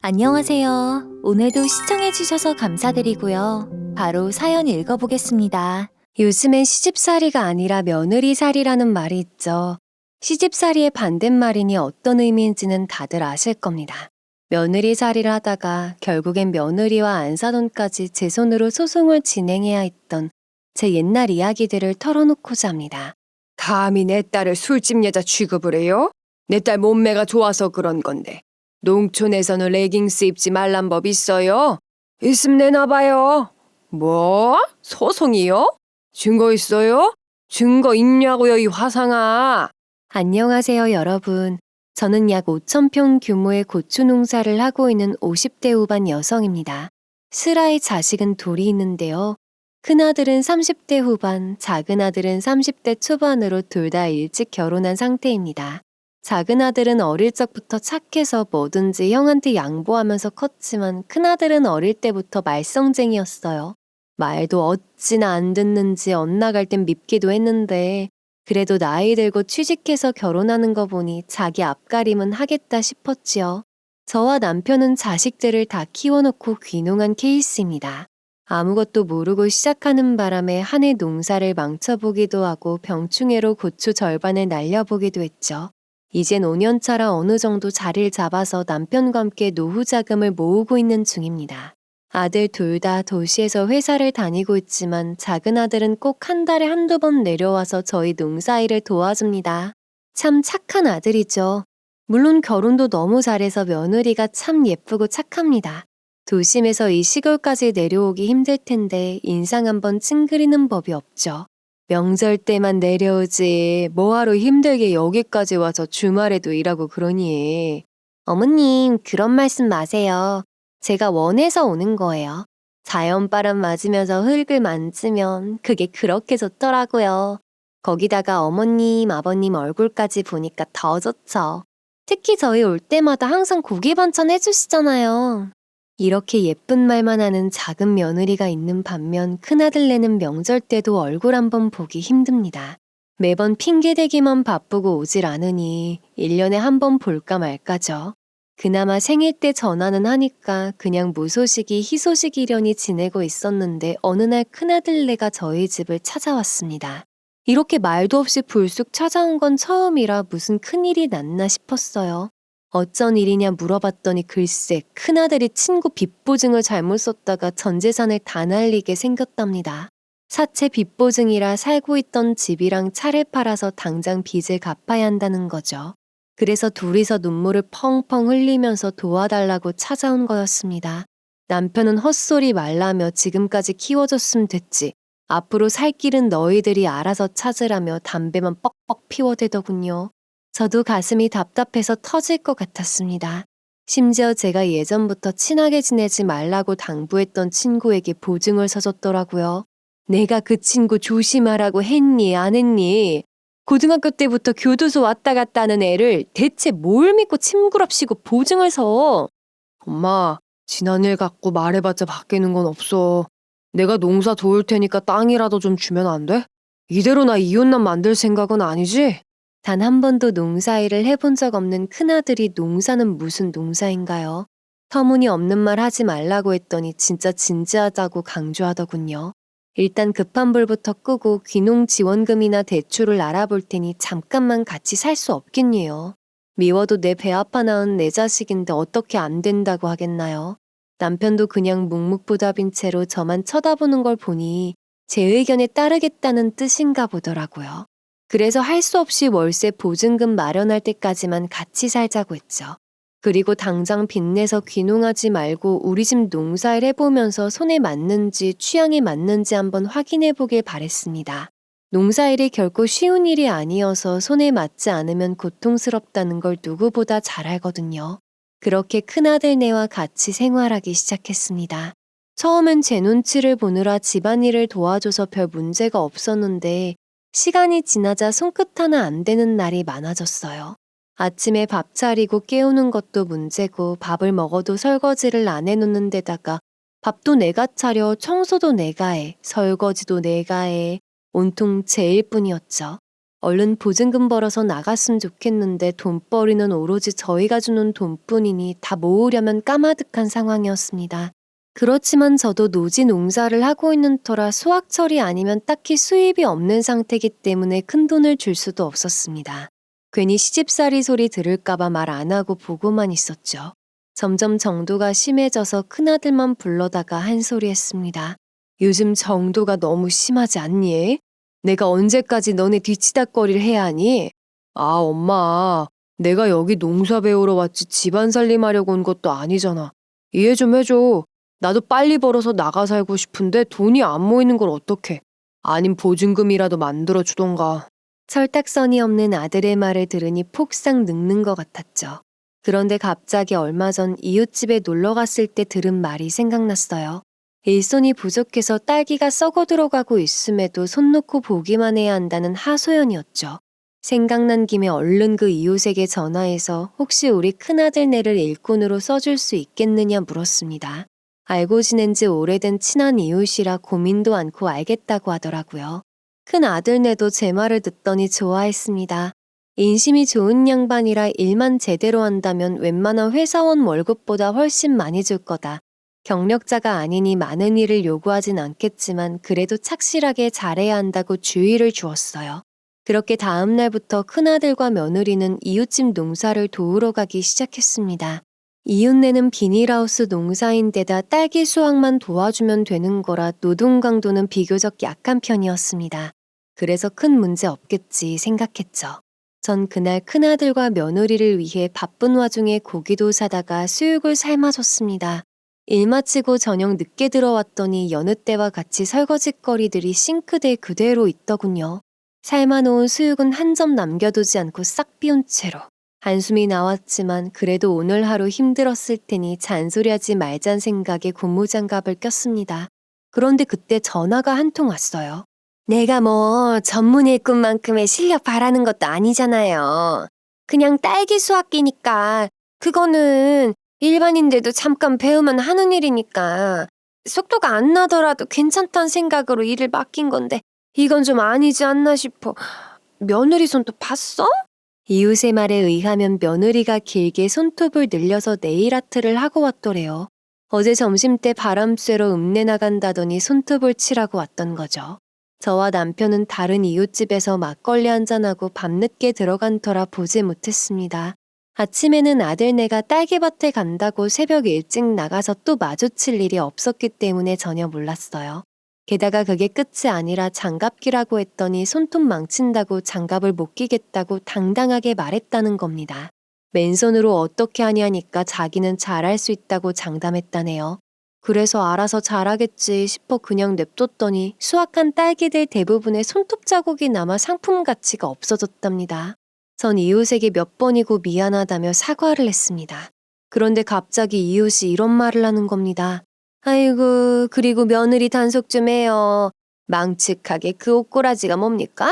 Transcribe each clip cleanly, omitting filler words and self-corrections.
안녕하세요. 오늘도 시청해주셔서 감사드리고요. 바로 사연 읽어보겠습니다. 요즘엔 시집살이가 아니라 며느리살이라는 말이 있죠. 시집살이의 반대말이니 어떤 의미인지는 다들 아실 겁니다. 며느리살이를 하다가 결국엔 며느리와 안사돈까지 제 손으로 소송을 진행해야 했던 제 옛날 이야기들을 털어놓고자 합니다. 감히 내 딸을 술집 여자 취급을 해요? 내 딸 몸매가 좋아서 그런 건데. 농촌에서는 레깅스 입지 말란 법 있어요? 있으면 내놔봐요. 뭐? 소송이요? 증거 있어요? 증거 있냐고요, 이 화상아. 안녕하세요, 여러분. 저는 약 5,000평 규모의 고추 농사를 하고 있는 50대 후반 여성입니다. 슬아의 자식은 둘이 있는데요. 큰아들은 30대 후반, 작은아들은 30대 초반으로 둘 다 일찍 결혼한 상태입니다. 작은아들은 어릴 적부터 착해서 뭐든지 형한테 양보하면서 컸지만 큰아들은 어릴 때부터 말썽쟁이였어요. 말도 어찌나 안 듣는지 엇나갈 땐 밉기도 했는데 그래도 나이 들고 취직해서 결혼하는 거 보니 자기 앞가림은 하겠다 싶었지요. 저와 남편은 자식들을 다 키워놓고 귀농한 케이스입니다. 아무것도 모르고 시작하는 바람에 한 해 농사를 망쳐보기도 하고 병충해로 고추 절반을 날려보기도 했죠. 이젠 5년 차라 어느 정도 자리를 잡아서 남편과 함께 노후 자금을 모으고 있는 중입니다. 아들 둘 다 도시에서 회사를 다니고 있지만 작은 아들은 꼭 한 달에 한두 번 내려와서 저희 농사일을 도와줍니다. 참 착한 아들이죠. 물론 결혼도 너무 잘해서 며느리가 참 예쁘고 착합니다. 도심에서 이 시골까지 내려오기 힘들 텐데 인상 한번 찡그리는 법이 없죠. 명절 때만 내려오지 뭐하러 힘들게 여기까지 와서 주말에도 일하고 그러니. 어머님, 그런 말씀 마세요. 제가 원해서 오는 거예요. 자연바람 맞으면서 흙을 만지면 그게 그렇게 좋더라고요. 거기다가 어머님, 아버님 얼굴까지 보니까 더 좋죠. 특히 저희 올 때마다 항상 고기 반찬 해주시잖아요. 이렇게 예쁜 말만 하는 작은 며느리가 있는 반면 큰아들네는 명절 때도 얼굴 한번 보기 힘듭니다. 매번 핑계대기만 바쁘고 오질 않으니 1년에 한 번 볼까 말까죠. 그나마 생일 때 전화는 하니까 그냥 무소식이 희소식이려니 지내고 있었는데 어느 날 큰아들네가 저희 집을 찾아왔습니다. 이렇게 말도 없이 불쑥 찾아온 건 처음이라 무슨 큰일이 났나 싶었어요. 어쩐 일이냐 물어봤더니 글쎄 큰아들이 친구 빚보증을 잘못 썼다가 전 재산을 다 날리게 생겼답니다. 사채 빚보증이라 살고 있던 집이랑 차를 팔아서 당장 빚을 갚아야 한다는 거죠. 그래서 둘이서 눈물을 펑펑 흘리면서 도와달라고 찾아온 거였습니다. 남편은 헛소리 말라며 지금까지 키워줬으면 됐지. 앞으로 살 길은 너희들이 알아서 찾으라며 담배만 뻑뻑 피워대더군요. 저도 가슴이 답답해서 터질 것 같았습니다. 심지어 제가 예전부터 친하게 지내지 말라고 당부했던 친구에게 보증을 서줬더라고요. 내가 그 친구 조심하라고 했니 안 했니? 고등학교 때부터 교도소 왔다 갔다 하는 애를 대체 뭘 믿고 침구랍시고 보증을 서? 엄마, 지난 일 갖고 말해봤자 바뀌는 건 없어. 내가 농사 도울 테니까 땅이라도 좀 주면 안 돼? 이대로 나 이혼남 만들 생각은 아니지? 단 한 번도 농사일을 해본 적 없는 큰아들이 농사는 무슨 농사인가요? 터무니없는 말 하지 말라고 했더니 진짜 진지하다고 강조하더군요. 일단 급한 불부터 끄고 귀농 지원금이나 대출을 알아볼 테니 잠깐만 같이 살 수 없겠니요. 미워도 내 배 아파 낳은 내 자식인데 어떻게 안 된다고 하겠나요? 남편도 그냥 묵묵부답인 채로 저만 쳐다보는 걸 보니 제 의견에 따르겠다는 뜻인가 보더라고요. 그래서 할 수 없이 월세 보증금 마련할 때까지만 같이 살자고 했죠. 그리고 당장 빚내서 귀농하지 말고 우리 집 농사일 해보면서 손에 맞는지 취향에 맞는지 한번 확인해 보길 바랬습니다. 농사일이 결코 쉬운 일이 아니어서 손에 맞지 않으면 고통스럽다는 걸 누구보다 잘 알거든요. 그렇게 큰아들네와 같이 생활하기 시작했습니다. 처음엔 제 눈치를 보느라 집안일을 도와줘서 별 문제가 없었는데 시간이 지나자 손끝 하나 안 되는 날이 많아졌어요. 아침에 밥 차리고 깨우는 것도 문제고 밥을 먹어도 설거지를 안 해놓는 데다가 밥도 내가 차려 청소도 내가 해 설거지도 내가 해 온통 제 일뿐이었죠. 얼른 보증금 벌어서 나갔으면 좋겠는데 돈벌이는 오로지 저희가 주는 돈뿐이니 다 모으려면 까마득한 상황이었습니다. 그렇지만 저도 노지 농사를 하고 있는 터라 수확철이 아니면 딱히 수입이 없는 상태이기 때문에 큰돈을 줄 수도 없었습니다. 괜히 시집살이 소리 들을까봐 말 안 하고 보고만 있었죠. 점점 정도가 심해져서 큰아들만 불러다가 한 소리 했습니다. 요즘 정도가 너무 심하지 않니? 내가 언제까지 너네 뒤치다꺼리를 해야 하니? 아, 엄마. 내가 여기 농사 배우러 왔지 집안 살림하려고 온 것도 아니잖아. 이해 좀 해줘. 나도 빨리 벌어서 나가 살고 싶은데 돈이 안 모이는 걸 어떡해. 아님 보증금이라도 만들어 주던가. 철딱서니 없는 아들의 말을 들으니 폭삭 늙는 것 같았죠. 그런데 갑자기 얼마 전 이웃집에 놀러 갔을 때 들은 말이 생각났어요. 일손이 부족해서 딸기가 썩어 들어가고 있음에도 손 놓고 보기만 해야 한다는 하소연이었죠. 생각난 김에 얼른 그 이웃에게 전화해서 혹시 우리 큰아들네를 일꾼으로 써줄 수 있겠느냐 물었습니다. 알고 지낸 지 오래된 친한 이웃이라 고민도 않고 알겠다고 하더라고요. 큰아들네도 제 말을 듣더니 좋아했습니다. 인심이 좋은 양반이라 일만 제대로 한다면 웬만한 회사원 월급보다 훨씬 많이 줄 거다. 경력자가 아니니 많은 일을 요구하진 않겠지만 그래도 착실하게 잘해야 한다고 주의를 주었어요. 그렇게 다음 날부터 큰아들과 며느리는 이웃집 농사를 도우러 가기 시작했습니다. 이웃네는 비닐하우스 농사인데다 딸기 수확만 도와주면 되는 거라 노동 강도는 비교적 약한 편이었습니다. 그래서 큰 문제 없겠지 생각했죠. 전 그날 큰아들과 며느리를 위해 바쁜 와중에 고기도 사다가 수육을 삶아줬습니다. 일 마치고 저녁 늦게 들어왔더니 여느 때와 같이 설거지거리들이 싱크대에 그대로 있더군요. 삶아놓은 수육은 한 점 남겨두지 않고 싹 비운 채로. 한숨이 나왔지만 그래도 오늘 하루 힘들었을 테니 잔소리하지 말잔 생각에 고무장갑을 꼈습니다. 그런데 그때 전화가 한 통 왔어요. 내가 뭐 전문 일꾼만큼의 실력 바라는 것도 아니잖아요. 그냥 딸기 수확기니까 그거는 일반인들도 잠깐 배우면 하는 일이니까 속도가 안 나더라도 괜찮다는 생각으로 일을 맡긴 건데 이건 좀 아니지 않나 싶어. 며느리 손톱 봤어? 이웃의 말에 의하면 며느리가 길게 손톱을 늘려서 네일 아트를 하고 왔더래요. 어제 점심때 바람 쐬러 읍내 나간다더니 손톱을 칠하고 왔던 거죠. 저와 남편은 다른 이웃집에서 막걸리 한잔하고 밤늦게 들어간 터라 보지 못했습니다. 아침에는 아들네가 딸기밭에 간다고 새벽 일찍 나가서 또 마주칠 일이 없었기 때문에 전혀 몰랐어요. 게다가 그게 끝이 아니라 장갑 끼라고 했더니 손톱 망친다고 장갑을 못 끼겠다고 당당하게 말했다는 겁니다. 맨손으로 어떻게 하냐니까 자기는 잘할 수 있다고 장담했다네요. 그래서 알아서 잘하겠지 싶어 그냥 냅뒀더니 수확한 딸기들 대부분의 손톱 자국이 남아 상품 가치가 없어졌답니다. 전 이웃에게 몇 번이고 미안하다며 사과를 했습니다. 그런데 갑자기 이웃이 이런 말을 하는 겁니다. 아이고, 그리고 며느리 단속 좀 해요. 망측하게 그 옷꼬라지가 뭡니까?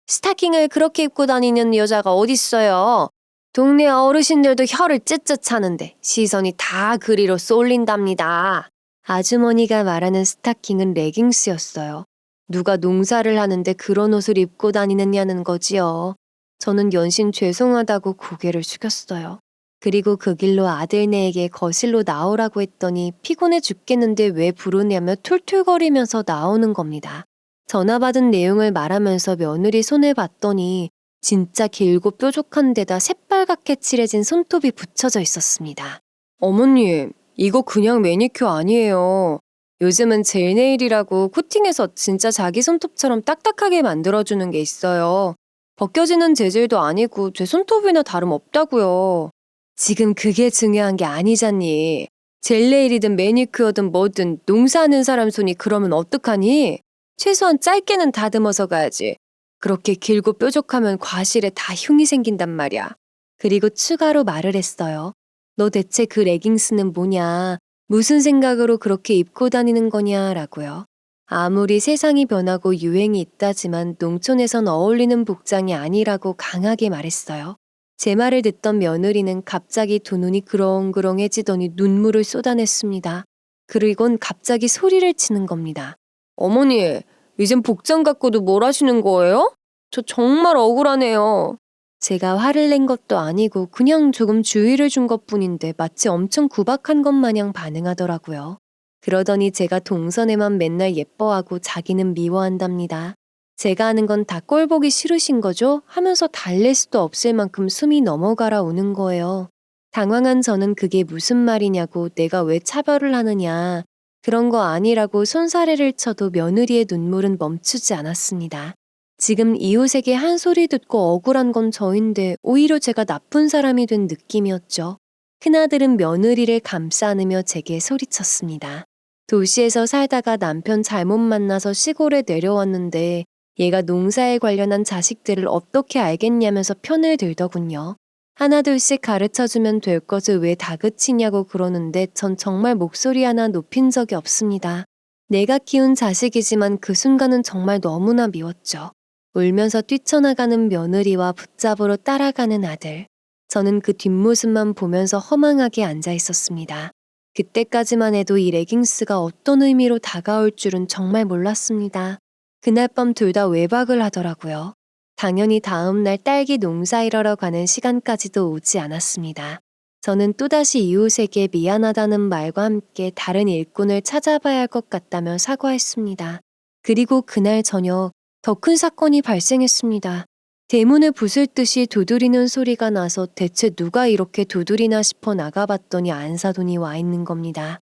스타킹을 그렇게 입고 다니는 여자가 어딨어요. 동네 어르신들도 혀를 쯧쯧 차는데 시선이 다 그리로 쏠린답니다. 아주머니가 말하는 스타킹은 레깅스였어요. 누가 농사를 하는데 그런 옷을 입고 다니느냐는 거지요. 저는 연신 죄송하다고 고개를 숙였어요. 그리고 그 길로 아들네에게 거실로 나오라고 했더니 피곤해 죽겠는데 왜 부르냐며 툴툴거리면서 나오는 겁니다. 전화 받은 내용을 말하면서 며느리 손을 봤더니 진짜 길고 뾰족한 데다 새빨갛게 칠해진 손톱이 붙여져 있었습니다. 어머님, 이거 그냥 매니큐어 아니에요. 요즘은 젤네일이라고 코팅해서 진짜 자기 손톱처럼 딱딱하게 만들어주는 게 있어요. 벗겨지는 재질도 아니고 제 손톱이나 다름없다고요. 지금 그게 중요한 게 아니잖니. 젤네일이든 매니큐어든 뭐든 농사하는 사람 손이 그러면 어떡하니? 최소한 짧게는 다듬어서 가야지. 그렇게 길고 뾰족하면 과실에 다 흉이 생긴단 말이야. 그리고 추가로 말을 했어요. 너 대체 그 레깅스는 뭐냐? 무슨 생각으로 그렇게 입고 다니는 거냐라고요. 아무리 세상이 변하고 유행이 있다지만 농촌에선 어울리는 복장이 아니라고 강하게 말했어요. 제 말을 듣던 며느리는 갑자기 두 눈이 그렁그렁해지더니 눈물을 쏟아냈습니다. 그리곤 갑자기 소리를 치는 겁니다. 어머니, 이젠 복장 갖고도 뭘 하시는 거예요? 저 정말 억울하네요. 제가 화를 낸 것도 아니고 그냥 조금 주의를 준 것뿐인데 마치 엄청 구박한 것 마냥 반응하더라고요. 그러더니 제가 동선에만 맨날 예뻐하고 자기는 미워한답니다. 제가 하는 건 다 꼴 보기 싫으신 거죠? 하면서 달랠 수도 없을 만큼 숨이 넘어가라 오는 거예요. 당황한 저는 그게 무슨 말이냐고 내가 왜 차별을 하느냐. 그런 거 아니라고 손사래를 쳐도 며느리의 눈물은 멈추지 않았습니다. 지금 이웃에게 한 소리 듣고 억울한 건 저인데 오히려 제가 나쁜 사람이 된 느낌이었죠. 큰아들은 며느리를 감싸 안으며 제게 소리쳤습니다. 도시에서 살다가 남편 잘못 만나서 시골에 내려왔는데 얘가 농사에 관련한 자식들을 어떻게 알겠냐면서 편을 들더군요. 하나둘씩 가르쳐주면 될 것을 왜 다그치냐고 그러는데 전 정말 목소리 하나 높인 적이 없습니다. 내가 키운 자식이지만 그 순간은 정말 너무나 미웠죠. 울면서 뛰쳐나가는 며느리와 붙잡으러 따라가는 아들. 저는 그 뒷모습만 보면서 허망하게 앉아 있었습니다. 그때까지만 해도 이 레깅스가 어떤 의미로 다가올 줄은 정말 몰랐습니다. 그날 밤 둘 다 외박을 하더라고요. 당연히 다음 날 딸기 농사 일하러 가는 시간까지도 오지 않았습니다. 저는 또다시 이웃에게 미안하다는 말과 함께 다른 일꾼을 찾아봐야 할 것 같다며 사과했습니다. 그리고 그날 저녁 더 큰 사건이 발생했습니다. 대문을 부술 듯이 두드리는 소리가 나서 대체 누가 이렇게 두드리나 싶어 나가봤더니 안사돈이 와 있는 겁니다.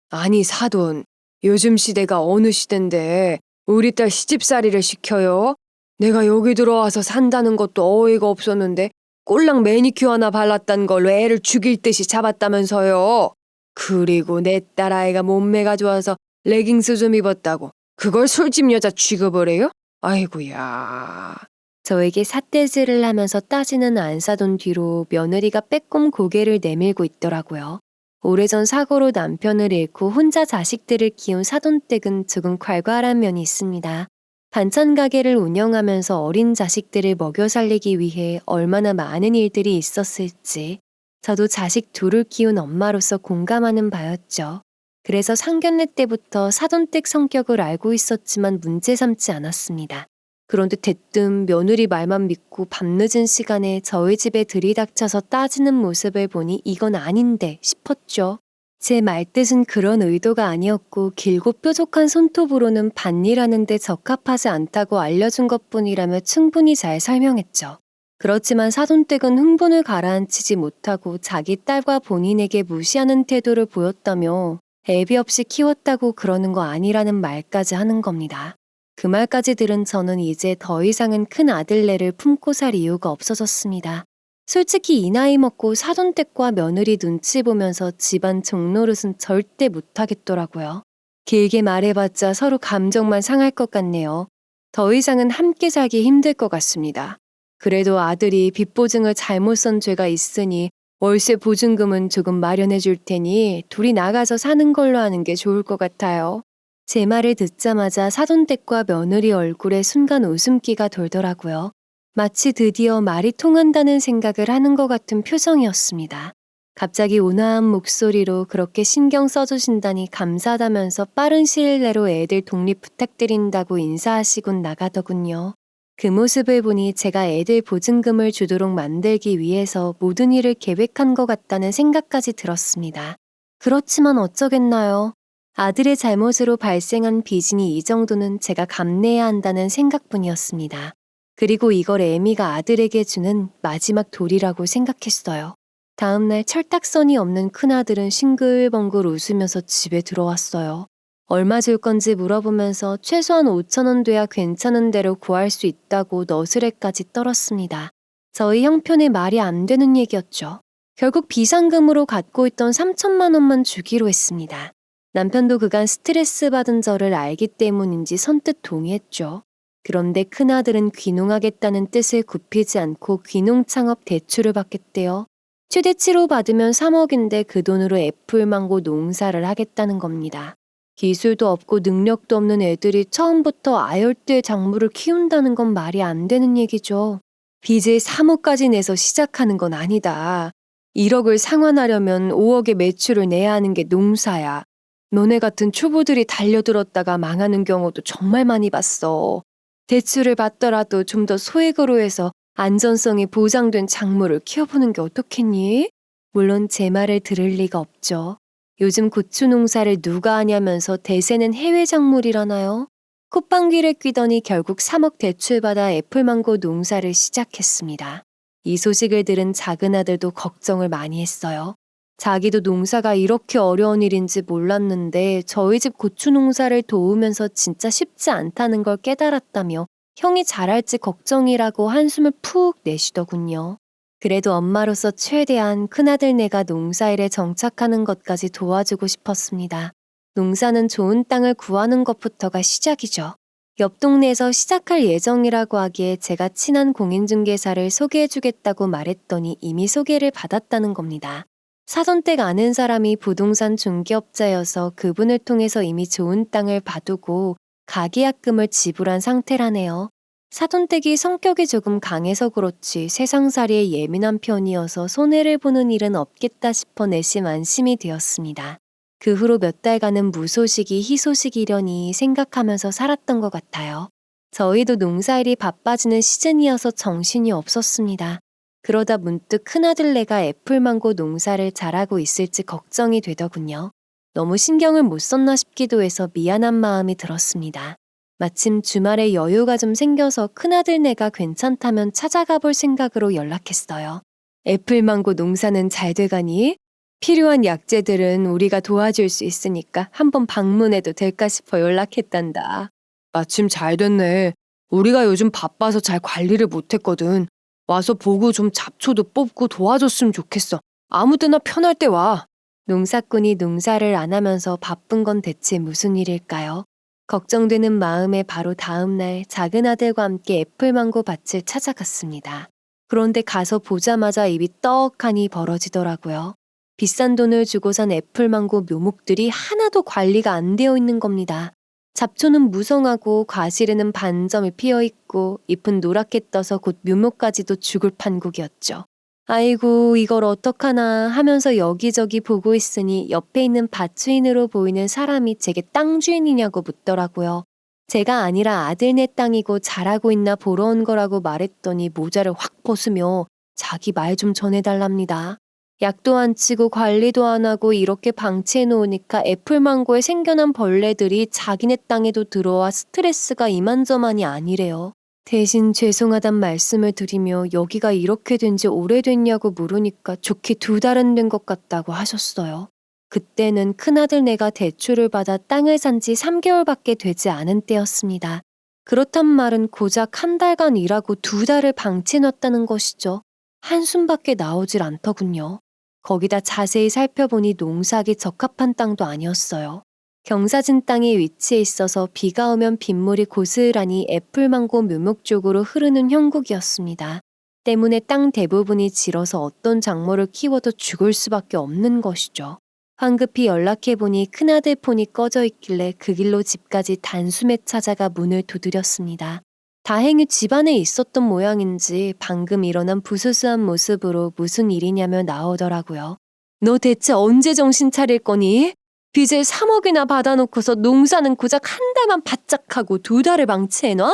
아니 사돈, 요즘 시대가 어느 시대인데 우리 딸 시집살이를 시켜요? 내가 여기 들어와서 산다는 것도 어이가 없었는데 꼴랑 매니큐어 하나 발랐단 걸로 애를 죽일 듯이 잡았다면서요. 그리고 내 딸아이가 몸매가 좋아서 레깅스 좀 입었다고 그걸 술집 여자 취급을 해요? 아이고야. 저에게 삿대질을 하면서 따지는 안사돈 뒤로 며느리가 빼꼼 고개를 내밀고 있더라고요. 오래전 사고로 남편을 잃고 혼자 자식들을 키운 사돈댁은 조금 콸콸한 면이 있습니다. 반찬 가게를 운영하면서 어린 자식들을 먹여 살리기 위해 얼마나 많은 일들이 있었을지 저도 자식 둘을 키운 엄마로서 공감하는 바였죠. 그래서 상견례 때부터 사돈댁 성격을 알고 있었지만 문제 삼지 않았습니다. 그런데 대뜸 며느리 말만 믿고 밤늦은 시간에 저희 집에 들이닥쳐서 따지는 모습을 보니 이건 아닌데 싶었죠. 제 말뜻은 그런 의도가 아니었고 길고 뾰족한 손톱으로는 밭일하는데 적합하지 않다고 알려준 것뿐이라며 충분히 잘 설명했죠. 그렇지만 사돈댁은 흥분을 가라앉히지 못하고 자기 딸과 본인에게 무시하는 태도를 보였다며 애비 없이 키웠다고 그러는 거 아니라는 말까지 하는 겁니다. 그 말까지 들은 저는 이제 더 이상은 큰 아들네를 품고 살 이유가 없어졌습니다. 솔직히 이 나이 먹고 사돈댁과 며느리 눈치 보면서 집안 종노릇은 절대 못하겠더라고요. 길게 말해봤자 서로 감정만 상할 것 같네요. 더 이상은 함께 살기 힘들 것 같습니다. 그래도 아들이 빚보증을 잘못 쓴 죄가 있으니 월세 보증금은 조금 마련해 줄 테니 둘이 나가서 사는 걸로 하는 게 좋을 것 같아요. 제 말을 듣자마자 사돈댁과 며느리 얼굴에 순간 웃음기가 돌더라고요. 마치 드디어 말이 통한다는 생각을 하는 것 같은 표정이었습니다. 갑자기 온화한 목소리로 그렇게 신경 써주신다니 감사하다면서 빠른 시일 내로 애들 독립 부탁드린다고 인사하시곤 나가더군요. 그 모습을 보니 제가 애들 보증금을 주도록 만들기 위해서 모든 일을 계획한 것 같다는 생각까지 들었습니다. 그렇지만 어쩌겠나요? 아들의 잘못으로 발생한 빚이 이 정도는 제가 감내해야 한다는 생각뿐이었습니다. 그리고 이걸 애미가 아들에게 주는 마지막 돌이라고 생각했어요. 다음날 철딱선이 없는 큰아들은 싱글벙글 웃으면서 집에 들어왔어요. 얼마 줄 건지 물어보면서 최소한 5,000원 돼야 괜찮은 대로 구할 수 있다고 너스레까지 떨었습니다. 저희 형편에 말이 안 되는 얘기였죠. 결국 비상금으로 갖고 있던 3천만 원만 주기로 했습니다. 남편도 그간 스트레스 받은 저를 알기 때문인지 선뜻 동의했죠. 그런데 큰아들은 귀농하겠다는 뜻을 굽히지 않고 귀농창업 대출을 받겠대요. 최대치로 받으면 3억인데 그 돈으로 애플망고 농사를 하겠다는 겁니다. 기술도 없고 능력도 없는 애들이 처음부터 아열대 작물을 키운다는 건 말이 안 되는 얘기죠. 빚을 3억까지 내서 시작하는 건 아니다. 1억을 상환하려면 5억의 매출을 내야 하는 게 농사야. 너네 같은 초보들이 달려들었다가 망하는 경우도 정말 많이 봤어. 대출을 받더라도 좀 더 소액으로 해서 안전성이 보장된 작물을 키워보는 게 어떻겠니? 물론 제 말을 들을 리가 없죠. 요즘 고추 농사를 누가 하냐면서 대세는 해외 작물이라나요? 콧방귀를 뀌더니 결국 3억 대출받아 애플망고 농사를 시작했습니다. 이 소식을 들은 작은 아들도 걱정을 많이 했어요. 자기도 농사가 이렇게 어려운 일인지 몰랐는데 저희 집 고추 농사를 도우면서 진짜 쉽지 않다는 걸 깨달았다며 형이 잘할지 걱정이라고 한숨을 푹 내쉬더군요. 그래도 엄마로서 최대한 큰아들네가 농사일에 정착하는 것까지 도와주고 싶었습니다. 농사는 좋은 땅을 구하는 것부터가 시작이죠. 옆 동네에서 시작할 예정이라고 하기에 제가 친한 공인중개사를 소개해주겠다고 말했더니 이미 소개를 받았다는 겁니다. 사돈댁 아는 사람이 부동산 중개업자여서 그분을 통해서 이미 좋은 땅을 봐두고 가계약금을 지불한 상태라네요. 사돈댁이 성격이 조금 강해서 그렇지 세상살이에 예민한 편이어서 손해를 보는 일은 없겠다 싶어 내심 안심이 되었습니다. 그 후로 몇 달간은 무소식이 희소식이려니 생각하면서 살았던 것 같아요. 저희도 농사일이 바빠지는 시즌이어서 정신이 없었습니다. 그러다 문득 큰아들네가 애플망고 농사를 잘하고 있을지 걱정이 되더군요. 너무 신경을 못 썼나 싶기도 해서 미안한 마음이 들었습니다. 마침 주말에 여유가 좀 생겨서 큰아들네가 괜찮다면 찾아가 볼 생각으로 연락했어요. 애플망고 농사는 잘 돼가니? 필요한 약재들은 우리가 도와줄 수 있으니까 한번 방문해도 될까 싶어 연락했단다. 마침 잘 됐네. 우리가 요즘 바빠서 잘 관리를 못했거든. 와서 보고 좀 잡초도 뽑고 도와줬으면 좋겠어. 아무 때나 편할 때 와. 농사꾼이 농사를 안 하면서 바쁜 건 대체 무슨 일일까요? 걱정되는 마음에 바로 다음 날 작은 아들과 함께 애플망고 밭을 찾아갔습니다. 그런데 가서 보자마자 입이 떡하니 벌어지더라고요. 비싼 돈을 주고 산 애플망고 묘목들이 하나도 관리가 안 되어 있는 겁니다. 잡초는 무성하고 과실에는 반점이 피어 있고 잎은 노랗게 떠서 곧 묘목까지도 죽을 판국이었죠. 아이고 이걸 어떡하나 하면서 여기저기 보고 있으니 옆에 있는 밭주인으로 보이는 사람이 제게 땅 주인이냐고 묻더라고요. 제가 아니라 아들네 땅이고 잘하고 있나 보러 온 거라고 말했더니 모자를 확 벗으며 자기 말 좀 전해달랍니다. 약도 안 치고 관리도 안 하고 이렇게 방치해 놓으니까 애플망고에 생겨난 벌레들이 자기네 땅에도 들어와 스트레스가 이만저만이 아니래요. 대신 죄송하단 말씀을 드리며 여기가 이렇게 된 지 오래됐냐고 물으니까 좋게 2달은 된 것 같다고 하셨어요. 그때는 큰아들네가 대출을 받아 땅을 산 지 3개월밖에 되지 않은 때였습니다. 그렇단 말은 고작 1달간 일하고 2달을 방치해놨다는 것이죠. 한숨밖에 나오질 않더군요. 거기다 자세히 살펴보니 농사하기 적합한 땅도 아니었어요. 경사진 땅에 위치해 있어서 비가 오면 빗물이 고스란히 애플망고 묘목 쪽으로 흐르는 형국이었습니다. 때문에 땅 대부분이 질어서 어떤 작물을 키워도 죽을 수밖에 없는 것이죠. 황급히 연락해보니 큰아들 폰이 꺼져 있길래 그 길로 집까지 단숨에 찾아가 문을 두드렸습니다. 다행히 집안에 있었던 모양인지 방금 일어난 부스스한 모습으로 무슨 일이냐며 나오더라고요. 너 대체 언제 정신 차릴 거니? 빚을 3억이나 받아놓고서 농사는 고작 1달만 바짝하고 2달을 방치해놔?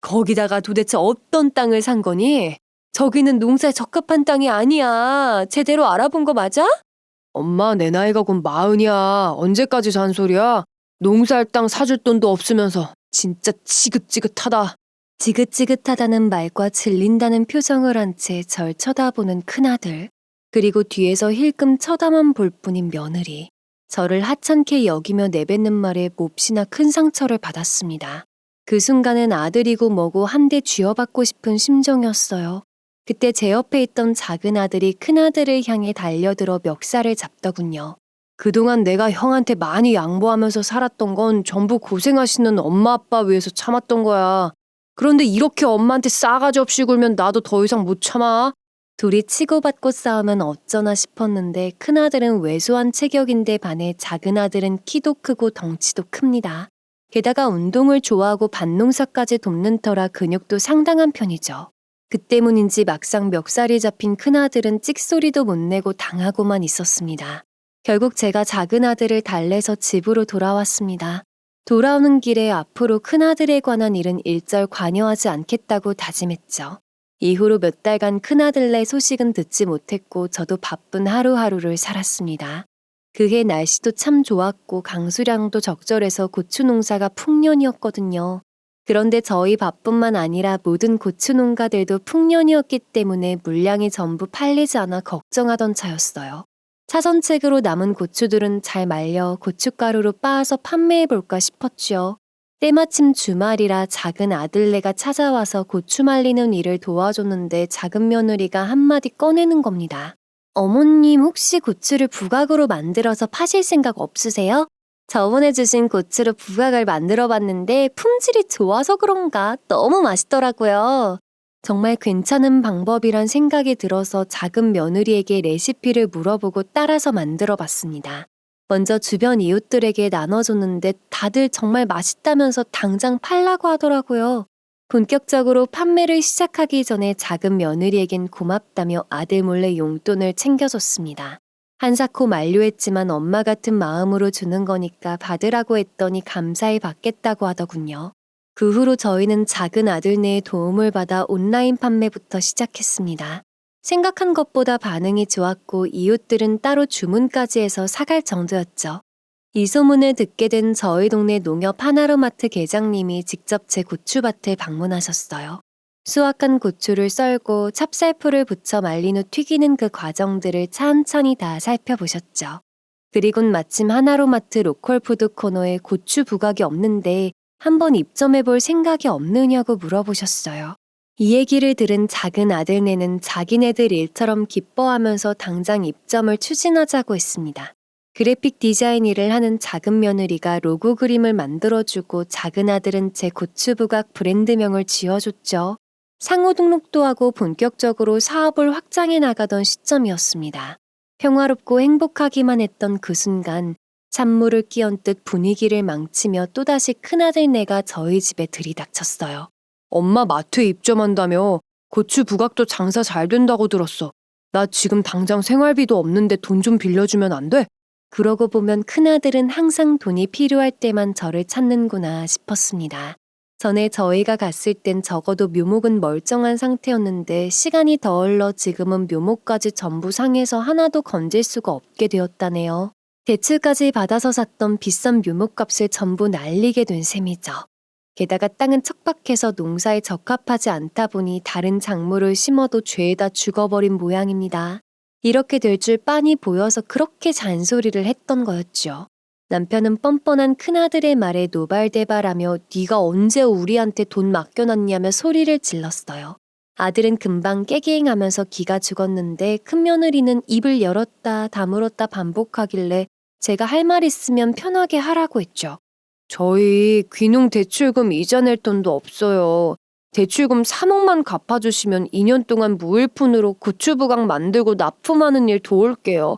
거기다가 도대체 어떤 땅을 산 거니? 저기는 농사에 적합한 땅이 아니야. 제대로 알아본 거 맞아? 엄마 내 나이가 곧 40이야. 언제까지 잔소리야? 농사할 땅 사줄 돈도 없으면서 진짜 지긋지긋하다. 지긋지긋하다는 말과 질린다는 표정을 한 채 절 쳐다보는 큰아들. 그리고 뒤에서 힐끔 쳐다만 볼 뿐인 며느리. 저를 하찮게 여기며 내뱉는 말에 몹시나 큰 상처를 받았습니다. 그 순간은 아들이고 뭐고 한 대 쥐어받고 싶은 심정이었어요. 그때 제 옆에 있던 작은 아들이 큰아들을 향해 달려들어 멱살을 잡더군요. 그동안 내가 형한테 많이 양보하면서 살았던 건 전부 고생하시는 엄마 아빠 위해서 참았던 거야. 그런데 이렇게 엄마한테 싸가지 없이 굴면 나도 더 이상 못 참아. 둘이 치고받고 싸우면 어쩌나 싶었는데 큰아들은 왜소한 체격인데 반해 작은 아들은 키도 크고 덩치도 큽니다. 게다가 운동을 좋아하고 밭농사까지 돕는 터라 근육도 상당한 편이죠. 그 때문인지 막상 멱살이 잡힌 큰아들은 찍소리도 못 내고 당하고만 있었습니다. 결국 제가 작은 아들을 달래서 집으로 돌아왔습니다. 돌아오는 길에 앞으로 큰아들에 관한 일은 일절 관여하지 않겠다고 다짐했죠. 이후로 몇 달간 큰아들네 소식은 듣지 못했고 저도 바쁜 하루하루를 살았습니다. 그해 날씨도 참 좋았고 강수량도 적절해서 고추 농사가 풍년이었거든요. 그런데 저희 밭뿐만 아니라 모든 고추 농가들도 풍년이었기 때문에 물량이 전부 팔리지 않아 걱정하던 차였어요. 차선책으로 남은 고추들은 잘 말려 고춧가루로 빻아서 판매해볼까 싶었지요. 때마침 주말이라 작은 아들네가 찾아와서 고추 말리는 일을 도와줬는데 작은 며느리가 한마디 꺼내는 겁니다. 어머님 혹시 고추를 부각으로 만들어서 파실 생각 없으세요? 저번에 주신 고추로 부각을 만들어 봤는데 품질이 좋아서 그런가 너무 맛있더라고요. 정말 괜찮은 방법이란 생각이 들어서 작은 며느리에게 레시피를 물어보고 따라서 만들어 봤습니다. 먼저 주변 이웃들에게 나눠줬는데 다들 정말 맛있다면서 당장 팔라고 하더라고요. 본격적으로 판매를 시작하기 전에 작은 며느리에겐 고맙다며 아들 몰래 용돈을 챙겨줬습니다. 한사코 만류했지만 엄마 같은 마음으로 주는 거니까 받으라고 했더니 감사히 받겠다고 하더군요. 그 후로 저희는 작은 아들네의 도움을 받아 온라인 판매부터 시작했습니다. 생각한 것보다 반응이 좋았고 이웃들은 따로 주문까지 해서 사갈 정도였죠. 이 소문을 듣게 된 저희 동네 농협 하나로마트 계장님이 직접 제 고추밭을 방문하셨어요. 수확한 고추를 썰고 찹쌀풀을 붙여 말린 후 튀기는 그 과정들을 천천히 다 살펴보셨죠. 그리곤 마침 하나로마트 로컬푸드 코너에 고추 부각이 없는데 한번 입점해볼 생각이 없느냐고 물어보셨어요. 이 얘기를 들은 작은 아들네는 자기네들 일처럼 기뻐하면서 당장 입점을 추진하자고 했습니다. 그래픽 디자인 일을 하는 작은 며느리가 로고 그림을 만들어주고 작은 아들은 제 고추 부각 브랜드명을 지어줬죠. 상호 등록도 하고 본격적으로 사업을 확장해 나가던 시점이었습니다. 평화롭고 행복하기만 했던 그 순간 찬물을 끼얹듯 분위기를 망치며 또다시 큰아들네가 저희 집에 들이닥쳤어요. 엄마 마트에 입점한다며. 고추 부각도 장사 잘 된다고 들었어. 나 지금 당장 생활비도 없는데 돈 좀 빌려주면 안 돼? 그러고 보면 큰아들은 항상 돈이 필요할 때만 저를 찾는구나 싶었습니다. 전에 저희가 갔을 땐 적어도 묘목은 멀쩡한 상태였는데 시간이 더 흘러 지금은 묘목까지 전부 상해서 하나도 건질 수가 없게 되었다네요. 대출까지 받아서 샀던 비싼 묘목값을 전부 날리게 된 셈이죠. 게다가 땅은 척박해서 농사에 적합하지 않다 보니 다른 작물을 심어도 죄에다 죽어버린 모양입니다. 이렇게 될 줄 빤히 보여서 그렇게 잔소리를 했던 거였죠. 남편은 뻔뻔한 큰아들의 말에 노발대발하며 네가 언제 우리한테 돈 맡겨놨냐며 소리를 질렀어요. 아들은 금방 깨기행하면서 기가 죽었는데 큰며느리는 입을 열었다 다물었다 반복하길래 제가 할 말 있으면 편하게 하라고 했죠. 저희 귀농 대출금 이자 낼 돈도 없어요. 대출금 3억만 갚아주시면 2년 동안 무일푼으로 고추 부각 만들고 납품하는 일 도울게요.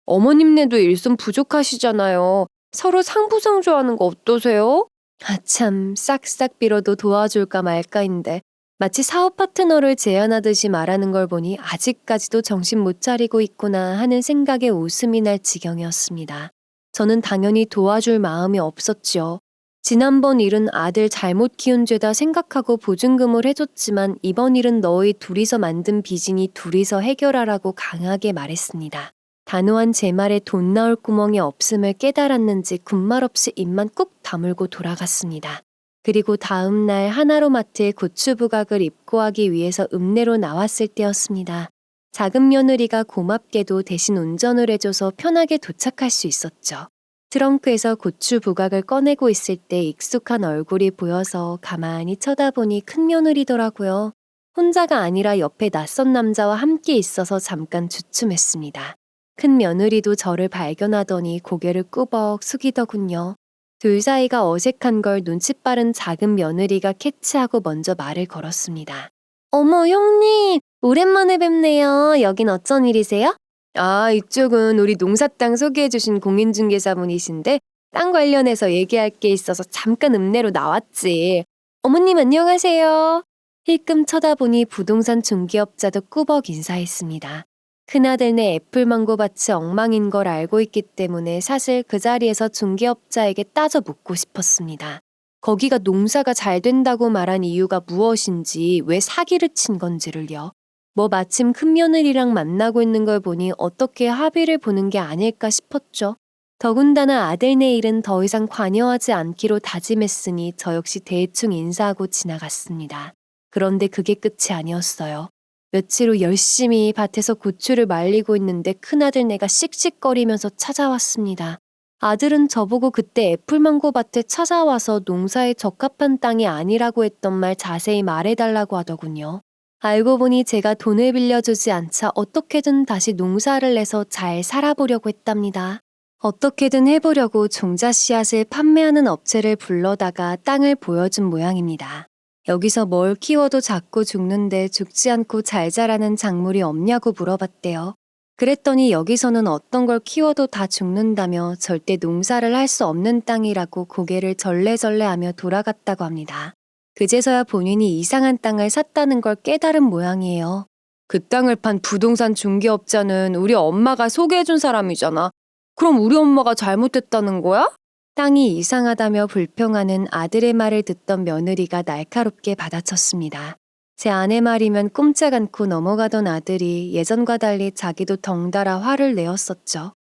어머님네도 일손 부족하시잖아요. 서로 상부상조하는 거 어떠세요? 아참 싹싹 빌어도 도와줄까 말까인데 마치 사업 파트너를 제안하듯이 말하는 걸 보니 아직까지도 정신 못 차리고 있구나 하는 생각에 웃음이 날 지경이었습니다. 저는 당연히 도와줄 마음이 없었지요. 지난번 일은 아들 잘못 키운 죄다 생각하고 보증금을 해줬지만 이번 일은 너희 둘이서 만든 빚이니 둘이서 해결하라고 강하게 말했습니다. 단호한 제 말에 돈 나올 구멍이 없음을 깨달았는지 군말 없이 입만 꾹 다물고 돌아갔습니다. 그리고 다음 날 하나로마트에 고추 부각을 입고하기 위해서 읍내로 나왔을 때였습니다. 작은 며느리가 고맙게도 대신 운전을 해줘서 편하게 도착할 수 있었죠. 트렁크에서 고추 부각을 꺼내고 있을 때 익숙한 얼굴이 보여서 가만히 쳐다보니 큰 며느리더라고요. 혼자가 아니라 옆에 낯선 남자와 함께 있어서 잠깐 주춤했습니다. 큰 며느리도 저를 발견하더니 고개를 꾸벅 숙이더군요. 둘 사이가 어색한 걸 눈치 빠른 작은 며느리가 캐치하고 먼저 말을 걸었습니다. 어머 형님, 오랜만에 뵙네요. 여긴 어쩐 일이세요? 아, 이쪽은 우리 농사 땅 소개해주신 공인중개사분이신데 땅 관련해서 얘기할 게 있어서 잠깐 읍내로 나왔지. 어머님 안녕하세요. 힐끔 쳐다보니 부동산 중개업자도 꾸벅 인사했습니다. 큰아들네 애플망고 밭이 엉망인 걸 알고 있기 때문에 사실 그 자리에서 중개업자에게 따져 묻고 싶었습니다. 거기가 농사가 잘 된다고 말한 이유가 무엇인지, 왜 사기를 친 건지를요. 뭐 마침 큰며느리랑 만나고 있는 걸 보니 어떻게 합의를 보는 게 아닐까 싶었죠. 더군다나 아들네 일은 더 이상 관여하지 않기로 다짐했으니 저 역시 대충 인사하고 지나갔습니다. 그런데 그게 끝이 아니었어요. 며칠 후 열심히 밭에서 고추를 말리고 있는데 큰아들네가 씩씩거리면서 찾아왔습니다. 아들은 저보고 그때 애플망고 밭에 찾아와서 농사에 적합한 땅이 아니라고 했던 말 자세히 말해달라고 하더군요. 알고 보니 제가 돈을 빌려주지 않자 어떻게든 다시 농사를 내서 잘 살아보려고 했답니다. 어떻게든 해보려고 종자 씨앗을 판매하는 업체를 불러다가 땅을 보여준 모양입니다. 여기서 뭘 키워도 자꾸 죽는데 죽지 않고 잘 자라는 작물이 없냐고 물어봤대요. 그랬더니 여기서는 어떤 걸 키워도 다 죽는다며 절대 농사를 할 수 없는 땅이라고 고개를 절레절레하며 돌아갔다고 합니다. 그제서야 본인이 이상한 땅을 샀다는 걸 깨달은 모양이에요. 그 땅을 판 부동산 중개업자는 우리 엄마가 소개해준 사람이잖아. 그럼 우리 엄마가 잘못했다는 거야? 땅이 이상하다며 불평하는 아들의 말을 듣던 며느리가 날카롭게 받아쳤습니다. 제 아내 말이면 꼼짝 않고 넘어가던 아들이 예전과 달리 자기도 덩달아 화를 내었었죠.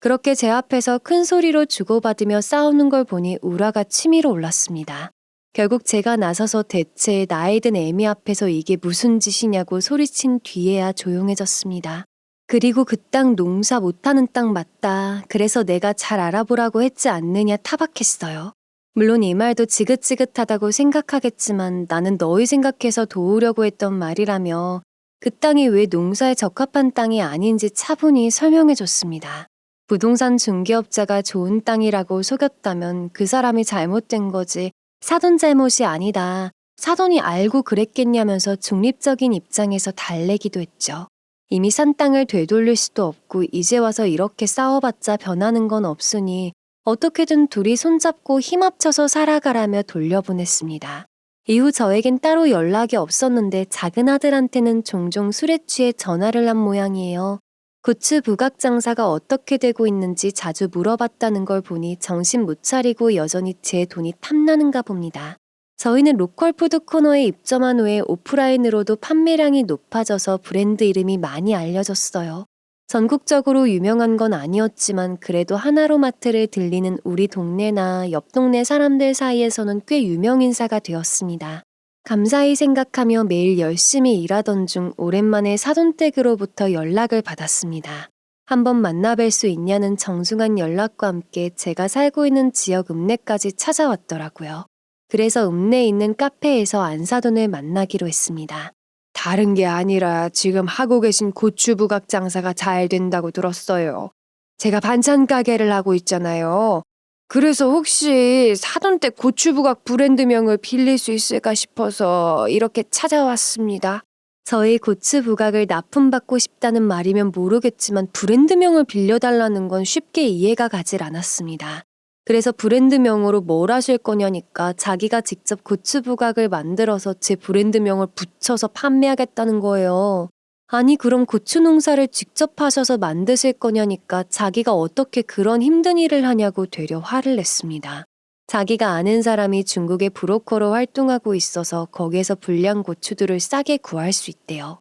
그렇게 제 앞에서 큰 소리로 주고받으며 싸우는 걸 보니 우라가 치밀어 올랐습니다. 결국 제가 나서서 대체 나이 든 애미 앞에서 이게 무슨 짓이냐고 소리친 뒤에야 조용해졌습니다. 그리고 그 땅 농사 못하는 땅 맞다. 그래서 내가 잘 알아보라고 했지 않느냐 타박했어요. 물론 이 말도 지긋지긋하다고 생각하겠지만 나는 너희 생각해서 도우려고 했던 말이라며 그 땅이 왜 농사에 적합한 땅이 아닌지 차분히 설명해줬습니다. 부동산 중개업자가 좋은 땅이라고 속였다면 그 사람이 잘못된 거지 사돈 잘못이 아니다. 사돈이 알고 그랬겠냐면서 중립적인 입장에서 달래기도 했죠. 이미 산 땅을 되돌릴 수도 없고 이제 와서 이렇게 싸워봤자 변하는 건 없으니 어떻게든 둘이 손잡고 힘합쳐서 살아가라며 돌려보냈습니다. 이후 저에겐 따로 연락이 없었는데 작은 아들한테는 종종 술에 취해 전화를 한 모양이에요. 고추 부각 장사가 어떻게 되고 있는지 자주 물어봤다는 걸 보니 정신 못 차리고 여전히 제 돈이 탐나는가 봅니다. 저희는 로컬 푸드 코너에 입점한 후에 오프라인으로도 판매량이 높아져서 브랜드 이름이 많이 알려졌어요. 전국적으로 유명한 건 아니었지만 그래도 하나로마트를 들리는 우리 동네나 옆 동네 사람들 사이에서는 꽤 유명 인사가 되었습니다. 감사히 생각하며 매일 열심히 일하던 중 오랜만에 사돈댁으로부터 연락을 받았습니다. 한번 만나뵐 수 있냐는 정중한 연락과 함께 제가 살고 있는 지역 읍내까지 찾아왔더라고요. 그래서 읍내에 있는 카페에서 안사돈을 만나기로 했습니다. 다른 게 아니라 지금 하고 계신 고추 부각 장사가 잘 된다고 들었어요. 제가 반찬 가게를 하고 있잖아요. 그래서 혹시 사돈댁 고추 부각 브랜드명을 빌릴 수 있을까 싶어서 이렇게 찾아왔습니다. 저희 고추 부각을 납품받고 싶다는 말이면 모르겠지만 브랜드명을 빌려달라는 건 쉽게 이해가 가질 않았습니다. 그래서 브랜드명으로 뭘 하실 거냐니까 자기가 직접 고추 부각을 만들어서 제 브랜드명을 붙여서 판매하겠다는 거예요. 아니 그럼 고추 농사를 직접 하셔서 만드실 거냐니까 자기가 어떻게 그런 힘든 일을 하냐고 되려 화를 냈습니다. 자기가 아는 사람이 중국의 브로커로 활동하고 있어서 거기에서 불량 고추들을 싸게 구할 수 있대요.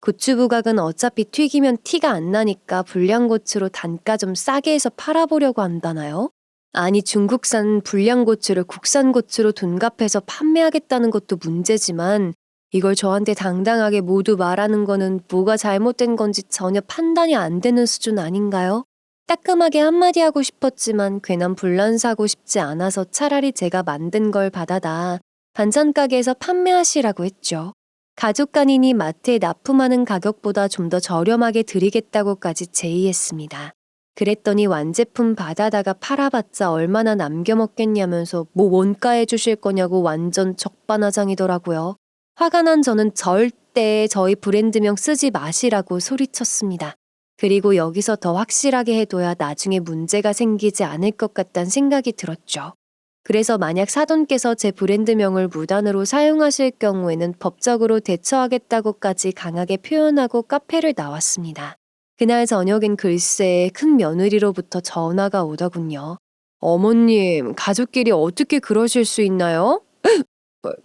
고추 부각은 어차피 튀기면 티가 안 나니까 불량 고추로 단가 좀 싸게 해서 팔아보려고 한다나요? 아니 중국산 불량 고추를 국산 고추로 둔갑해서 판매하겠다는 것도 문제지만 이걸 저한테 당당하게 모두 말하는 거는 뭐가 잘못된 건지 전혀 판단이 안 되는 수준 아닌가요? 따끔하게 한마디 하고 싶었지만 괜한 분란 사고 싶지 않아서 차라리 제가 만든 걸 받아다 반찬 가게에서 판매하시라고 했죠. 가족 간이니 마트에 납품하는 가격보다 좀 더 저렴하게 드리겠다고까지 제의했습니다. 그랬더니 완제품 받아다가 팔아봤자 얼마나 남겨먹겠냐면서 뭐 원가에 주실 거냐고 완전 적반하장이더라고요. 화가 난 저는 절대 저희 브랜드명 쓰지 마시라고 소리쳤습니다. 그리고 여기서 더 확실하게 해둬야 나중에 문제가 생기지 않을 것 같다는 생각이 들었죠. 그래서 만약 사돈께서 제 브랜드명을 무단으로 사용하실 경우에는 법적으로 대처하겠다고까지 강하게 표현하고 카페를 나왔습니다. 그날 저녁엔 글쎄 큰 며느리로부터 전화가 오더군요. 어머님, 가족끼리 어떻게 그러실 수 있나요?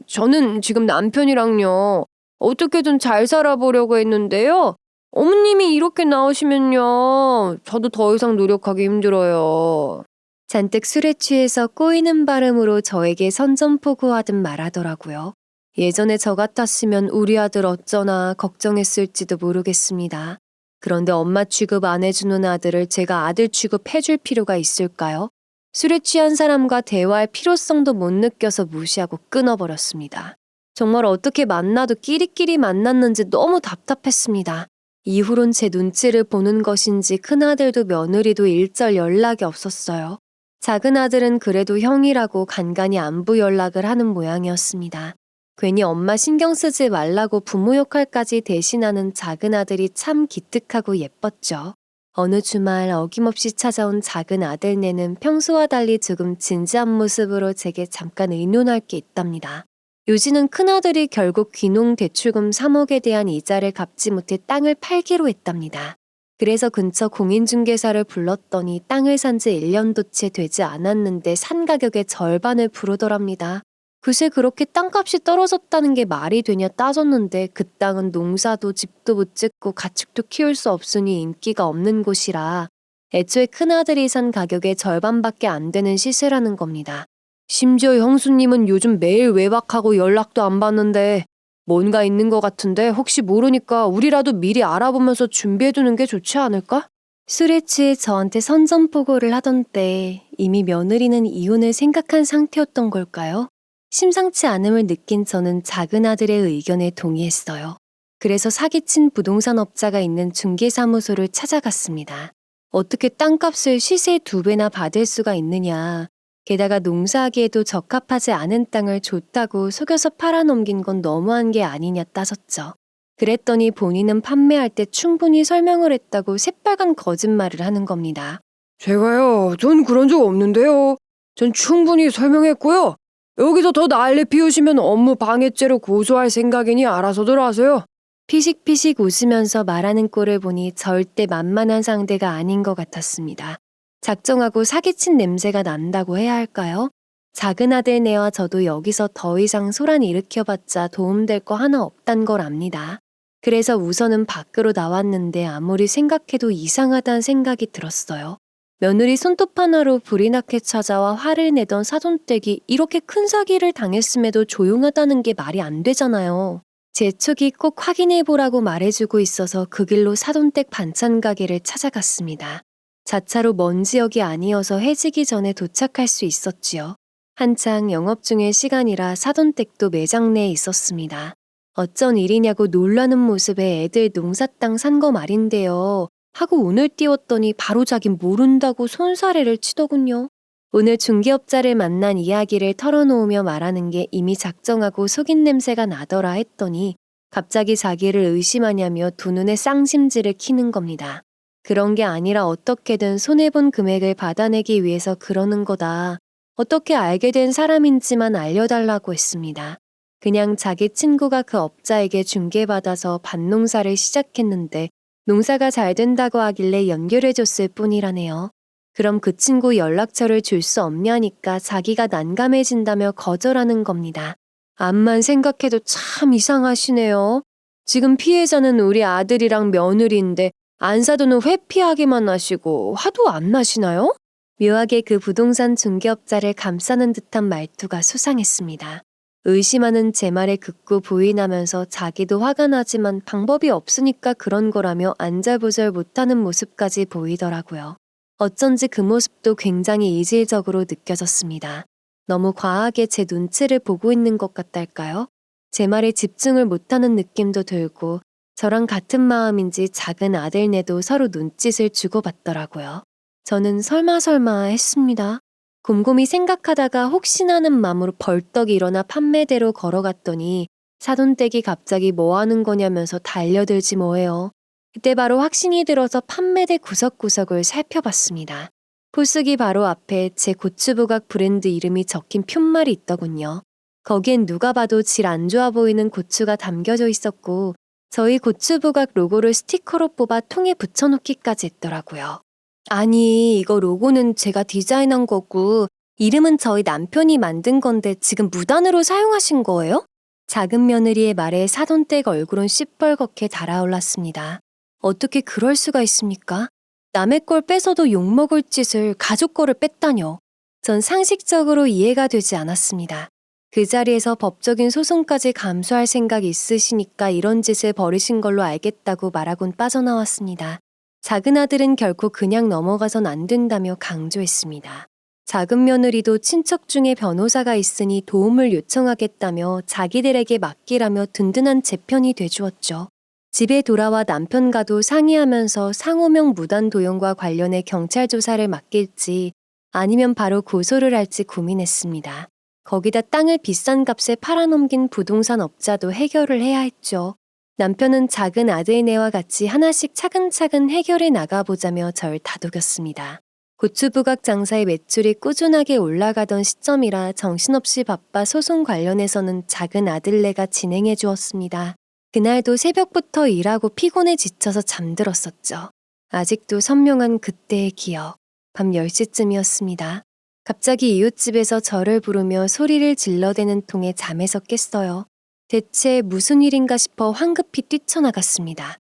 저는 지금 남편이랑요. 어떻게든 잘 살아보려고 했는데요. 어머님이 이렇게 나오시면요. 저도 더 이상 노력하기 힘들어요. 잔뜩 술에 취해서 꼬이는 발음으로 저에게 선전포고하듯 말하더라고요. 예전에 저 같았으면 우리 아들 어쩌나 걱정했을지도 모르겠습니다. 그런데 엄마 취급 안 해주는 아들을 제가 아들 취급해줄 필요가 있을까요? 술에 취한 사람과 대화할 필요성도 못 느껴서 무시하고 끊어버렸습니다. 정말 어떻게 만나도 끼리끼리 만났는지 너무 답답했습니다. 이후론 제 눈치를 보는 것인지 큰아들도 며느리도 일절 연락이 없었어요. 작은 아들은 그래도 형이라고 간간히 안부 연락을 하는 모양이었습니다. 괜히 엄마 신경 쓰지 말라고 부모 역할까지 대신하는 작은 아들이 참 기특하고 예뻤죠. 어느 주말 어김없이 찾아온 작은 아들네는 평소와 달리 조금 진지한 모습으로 제게 잠깐 의논할 게 있답니다. 요지는 큰아들이 결국 귀농 대출금 3억에 대한 이자를 갚지 못해 땅을 팔기로 했답니다. 그래서 근처 공인중개사를 불렀더니 땅을 산 지 1년도 채 되지 않았는데 산 가격의 절반을 부르더랍니다. 글쎄 그렇게 땅값이 떨어졌다는 게 말이 되냐 따졌는데 그 땅은 농사도 집도 못 짓고 가축도 키울 수 없으니 인기가 없는 곳이라 애초에 큰아들이 산 가격의 절반밖에 안 되는 시세라는 겁니다. 심지어 형수님은 요즘 매일 외박하고 연락도 안 받는데 뭔가 있는 것 같은데 혹시 모르니까 우리라도 미리 알아보면서 준비해두는 게 좋지 않을까? 술에 취해 저한테 선전포고를 하던 때 이미 며느리는 이혼을 생각한 상태였던 걸까요? 심상치 않음을 느낀 저는 작은 아들의 의견에 동의했어요. 그래서 사기친 부동산 업자가 있는 중개사무소를 찾아갔습니다. 어떻게 땅값을 시세 2배나 받을 수가 있느냐. 게다가 농사하기에도 적합하지 않은 땅을 좋다고 속여서 팔아넘긴 건 너무한 게 아니냐 따졌죠. 그랬더니 본인은 판매할 때 충분히 설명을 했다고 새빨간 거짓말을 하는 겁니다. 제가요, 전 그런 적 없는데요. 전 충분히 설명했고요. 여기서 더 난리 피우시면 업무 방해죄로 고소할 생각이니 알아서들 하세요. 피식피식 웃으면서 말하는 꼴을 보니 절대 만만한 상대가 아닌 것 같았습니다. 작정하고 사기친 냄새가 난다고 해야 할까요? 작은 아들네와 저도 여기서 더 이상 소란 일으켜봤자 도움될 거 하나 없단 걸 압니다. 그래서 우선은 밖으로 나왔는데 아무리 생각해도 이상하다는 생각이 들었어요. 며느리 손톱 하나로 불이 나게 찾아와 화를 내던 사돈댁이 이렇게 큰 사기를 당했음에도 조용하다는 게 말이 안 되잖아요. 제 촉이 꼭 확인해보라고 말해주고 있어서 그 길로 사돈댁 반찬 가게를 찾아갔습니다. 자차로 먼 지역이 아니어서 해지기 전에 도착할 수 있었지요. 한창 영업 중의 시간이라 사돈댁도 매장 내에 있었습니다. 어쩐 일이냐고 놀라는 모습에 애들 농사 땅 산 거 말인데요. 하고 운을 띄웠더니 바로 자긴 모른다고 손사래를 치더군요. 오늘 중개업자를 만난 이야기를 털어놓으며 말하는 게 이미 작정하고 속인 냄새가 나더라 했더니 갑자기 자기를 의심하냐며 두 눈에 쌍심지를 키는 겁니다. 그런 게 아니라 어떻게든 손해본 금액을 받아내기 위해서 그러는 거다. 어떻게 알게 된 사람인지만 알려달라고 했습니다. 그냥 자기 친구가 그 업자에게 중개받아서 밭농사를 시작했는데 농사가 잘 된다고 하길래 연결해줬을 뿐이라네요. 그럼 그 친구 연락처를 줄 수 없냐니까 자기가 난감해진다며 거절하는 겁니다. 암만 생각해도 참 이상하시네요. 지금 피해자는 우리 아들이랑 며느리인데 안 사도는 회피하기만 하시고 화도 안 나시나요? 묘하게 그 부동산 중개업자를 감싸는 듯한 말투가 수상했습니다. 의심하는 제 말에 극구 부인하면서 자기도 화가 나지만 방법이 없으니까 그런 거라며 안절부절 못하는 모습까지 보이더라고요. 어쩐지 그 모습도 굉장히 이질적으로 느껴졌습니다. 너무 과하게 제 눈치를 보고 있는 것 같달까요? 제 말에 집중을 못하는 느낌도 들고 저랑 같은 마음인지 작은 아들네도 서로 눈짓을 주고받더라고요. 저는 설마 했습니다. 곰곰이 생각하다가 혹시나 하는 마음으로 벌떡 일어나 판매대로 걸어갔더니 사돈댁이 갑자기 뭐 하는 거냐면서 달려들지 뭐해요. 그때 바로 확신이 들어서 판매대 구석구석을 살펴봤습니다. 포스기 바로 앞에 제 고추부각 브랜드 이름이 적힌 푯말이 있더군요. 거기엔 누가 봐도 질 안 좋아 보이는 고추가 담겨져 있었고 저희 고추부각 로고를 스티커로 뽑아 통에 붙여놓기까지 했더라고요. 아니, 이거 로고는 제가 디자인한 거고 이름은 저희 남편이 만든 건데 지금 무단으로 사용하신 거예요? 작은 며느리의 말에 사돈댁 얼굴은 시뻘겋게 달아올랐습니다. 어떻게 그럴 수가 있습니까? 남의 걸 뺏어도 욕먹을 짓을 가족 거를 뺐다뇨. 전 상식적으로 이해가 되지 않았습니다. 그 자리에서 법적인 소송까지 감수할 생각이 있으시니까 이런 짓을 벌이신 걸로 알겠다고 말하곤 빠져나왔습니다. 작은 아들은 결코 그냥 넘어가선 안 된다며 강조했습니다. 작은 며느리도 친척 중에 변호사가 있으니 도움을 요청하겠다며 자기들에게 맡기라며 든든한 재편이 돼주었죠. 집에 돌아와 남편과도 상의하면서 상호명 무단 도용과 관련해 경찰 조사를 맡길지 아니면 바로 고소를 할지 고민했습니다. 거기다 땅을 비싼 값에 팔아넘긴 부동산 업자도 해결을 해야 했죠. 남편은 작은 아들네와 같이 하나씩 차근차근 해결해 나가보자며 절 다독였습니다. 고추부각 장사의 매출이 꾸준하게 올라가던 시점이라 정신없이 바빠 소송 관련해서는 작은 아들네가 진행해 주었습니다. 그날도 새벽부터 일하고 피곤해 지쳐서 잠들었었죠. 아직도 선명한 그때의 기억. 밤 10시쯤이었습니다. 갑자기 이웃집에서 저를 부르며 소리를 질러대는 통에 잠에서 깼어요. 대체 무슨 일인가 싶어 황급히 뛰쳐나갔습니다.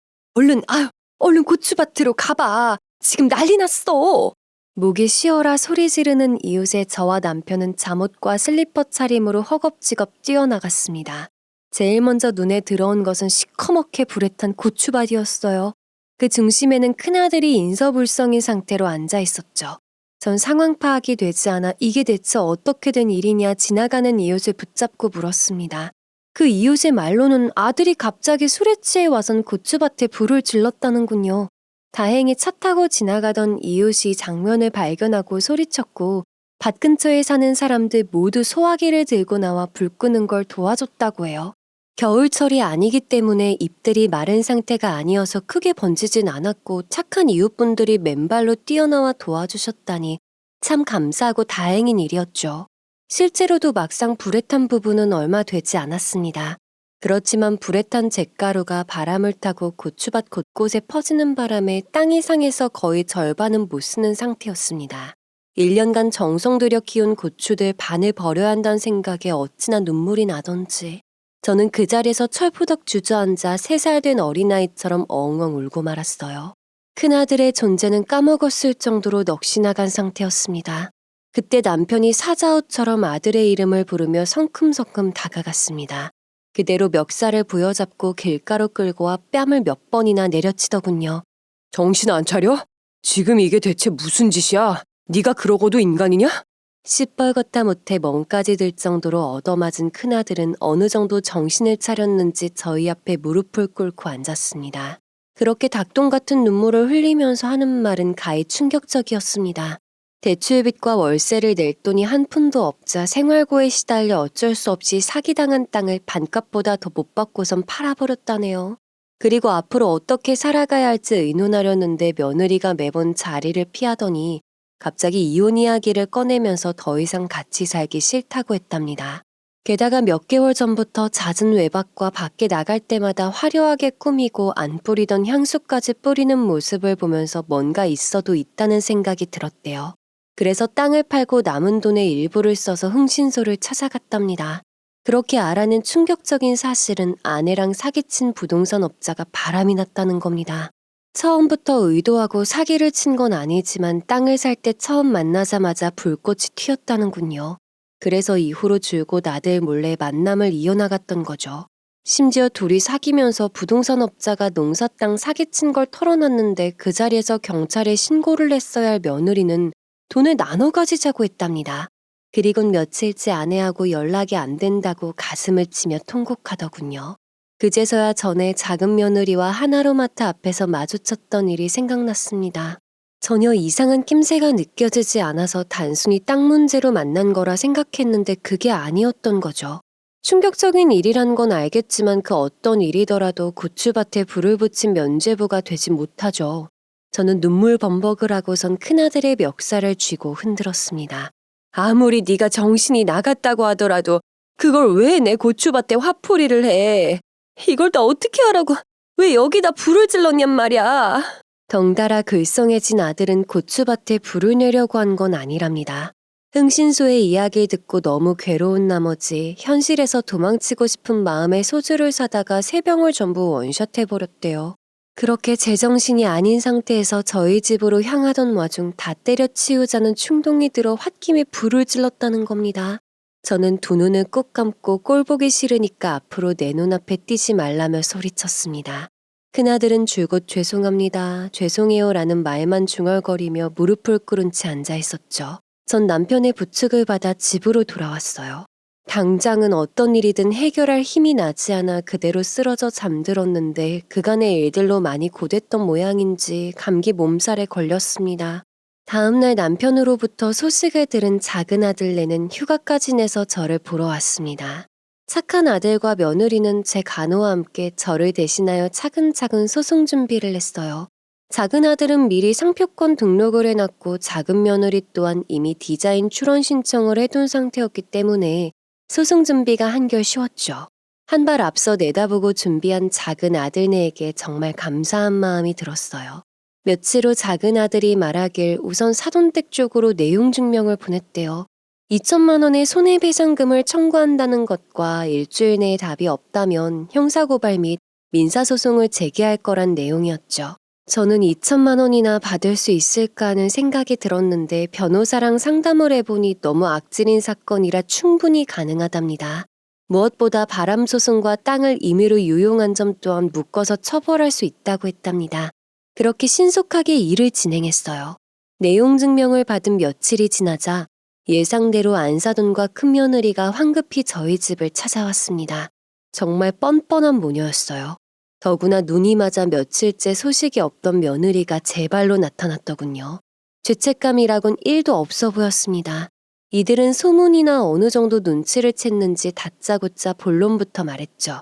얼른 고추밭으로 가봐. 지금 난리 났어. 목이 쉬어라 소리 지르는 이웃에 저와 남편은 잠옷과 슬리퍼 차림으로 허겁지겁 뛰어나갔습니다. 제일 먼저 눈에 들어온 것은 시커멓게 불에 탄 고추밭이었어요. 그 중심에는 큰아들이 인서불성인 상태로 앉아 있었죠. 전 상황 파악이 되지 않아 이게 대체 어떻게 된 일이냐 지나가는 이웃을 붙잡고 물었습니다. 그 이웃의 말로는 아들이 갑자기 술에 취해 와선 고추밭에 불을 질렀다는군요. 다행히 차 타고 지나가던 이웃이 장면을 발견하고 소리쳤고 밭 근처에 사는 사람들 모두 소화기를 들고 나와 불 끄는 걸 도와줬다고 해요. 겨울철이 아니기 때문에 잎들이 마른 상태가 아니어서 크게 번지진 않았고 착한 이웃분들이 맨발로 뛰어나와 도와주셨다니 참 감사하고 다행인 일이었죠. 실제로도 막상 불에 탄 부분은 얼마 되지 않았습니다. 그렇지만 불에 탄 잿가루가 바람을 타고 고추밭 곳곳에 퍼지는 바람에 땅이 상해서 거의 절반은 못 쓰는 상태였습니다. 1년간 정성 들여 키운 고추들 반을 버려야 한다는 생각에 어찌나 눈물이 나던지 저는 그 자리에서 철푸덕 주저앉아 3살 된 어린아이처럼 엉엉 울고 말았어요. 큰아들의 존재는 까먹었을 정도로 넋이 나간 상태였습니다. 그때 남편이 사자우처럼 아들의 이름을 부르며 성큼성큼 다가갔습니다. 그대로 멱살을 부여잡고 길가로 끌고 와 뺨을 몇 번이나 내려치더군요. 정신 안 차려? 지금 이게 대체 무슨 짓이야? 네가 그러고도 인간이냐? 시뻘겋다 못해 멍까지 들 정도로 얻어맞은 큰아들은 어느 정도 정신을 차렸는지 저희 앞에 무릎을 꿇고 앉았습니다. 그렇게 닭똥 같은 눈물을 흘리면서 하는 말은 가히 충격적이었습니다. 대출빚과 월세를 낼 돈이 한 푼도 없자 생활고에 시달려 어쩔 수 없이 사기당한 땅을 반값보다 더 못 받고선 팔아버렸다네요. 그리고 앞으로 어떻게 살아가야 할지 의논하려는데 며느리가 매번 자리를 피하더니 갑자기 이혼 이야기를 꺼내면서 더 이상 같이 살기 싫다고 했답니다. 게다가 몇 개월 전부터 잦은 외박과 밖에 나갈 때마다 화려하게 꾸미고 안 뿌리던 향수까지 뿌리는 모습을 보면서 뭔가 있어도 있다는 생각이 들었대요. 그래서 땅을 팔고 남은 돈의 일부를 써서 흥신소를 찾아갔답니다. 그렇게 알아낸 충격적인 사실은 아내랑 사기친 부동산 업자가 바람이 났다는 겁니다. 처음부터 의도하고 사기를 친 건 아니지만 땅을 살 때 처음 만나자마자 불꽃이 튀었다는군요. 그래서 이후로 줄곧 아들 몰래 만남을 이어나갔던 거죠. 심지어 둘이 사귀면서 부동산 업자가 농사 땅 사기친 걸 털어놨는데 그 자리에서 경찰에 신고를 했어야 할 며느리는 돈을 나눠 가지자고 했답니다. 그리곤 며칠째 아내하고 연락이 안 된다고 가슴을 치며 통곡하더군요. 그제서야 전에 작은 며느리와 하나로마트 앞에서 마주쳤던 일이 생각났습니다. 전혀 이상한 낌새가 느껴지지 않아서 단순히 땅 문제로 만난 거라 생각했는데 그게 아니었던 거죠. 충격적인 일이란 건 알겠지만 그 어떤 일이더라도 고추밭에 불을 붙인 면죄부가 되지 못하죠. 저는 눈물 범벅을 하고선 큰아들의 멱살을 쥐고 흔들었습니다. 아무리 네가 정신이 나갔다고 하더라도 그걸 왜 내 고추밭에 화풀이를 해. 이걸 다 어떻게 하라고. 왜 여기다 불을 질렀냔 말이야. 덩달아 글썽해진 아들은 고추밭에 불을 내려고 한 건 아니랍니다. 흥신소의 이야기를 듣고 너무 괴로운 나머지 현실에서 도망치고 싶은 마음에 소주를 사다가 세 병을 전부 원샷해버렸대요. 그렇게 제정신이 아닌 상태에서 저희 집으로 향하던 와중 다 때려치우자는 충동이 들어 홧김에 불을 질렀다는 겁니다. 저는 두 눈을 꼭 감고 꼴 보기 싫으니까 앞으로 내 눈앞에 띄지 말라며 소리쳤습니다. 큰아들은 줄곧 죄송합니다, 죄송해요 라는 말만 중얼거리며 무릎을 꿇은 채 앉아 있었죠. 전 남편의 부축을 받아 집으로 돌아왔어요. 당장은 어떤 일이든 해결할 힘이 나지 않아 그대로 쓰러져 잠들었는데 그간의 일들로 많이 고됐던 모양인지 감기 몸살에 걸렸습니다. 다음날 남편으로부터 소식을 들은 작은 아들네는 휴가까지 내서 저를 보러 왔습니다. 착한 아들과 며느리는 제 간호와 함께 저를 대신하여 차근차근 소송 준비를 했어요. 작은 아들은 미리 상표권 등록을 해놨고 작은 며느리 또한 이미 디자인 출원 신청을 해둔 상태였기 때문에 소송 준비가 한결 쉬웠죠. 한 발 앞서 내다보고 준비한 작은 아들네에게 정말 감사한 마음이 들었어요. 며칠 후 작은 아들이 말하길 우선 사돈댁 쪽으로 내용 증명을 보냈대요. 2천만 원의 손해배상금을 청구한다는 것과 일주일 내에 답이 없다면 형사고발 및 민사소송을 제기할 거란 내용이었죠. 저는 2천만 원이나 받을 수 있을까 하는 생각이 들었는데 변호사랑 상담을 해보니 너무 악질인 사건이라 충분히 가능하답니다. 무엇보다 바람소송과 땅을 임의로 유용한 점 또한 묶어서 처벌할 수 있다고 했답니다. 그렇게 신속하게 일을 진행했어요. 내용 증명을 받은 며칠이 지나자 예상대로 안사돈과 큰며느리가 황급히 저희 집을 찾아왔습니다. 정말 뻔뻔한 모녀였어요. 더구나 눈이 맞아 며칠째 소식이 없던 며느리가 제 발로 나타났더군요. 죄책감이라곤 1도 없어 보였습니다. 이들은 소문이나 어느 정도 눈치를 챘는지 다짜고짜 본론부터 말했죠.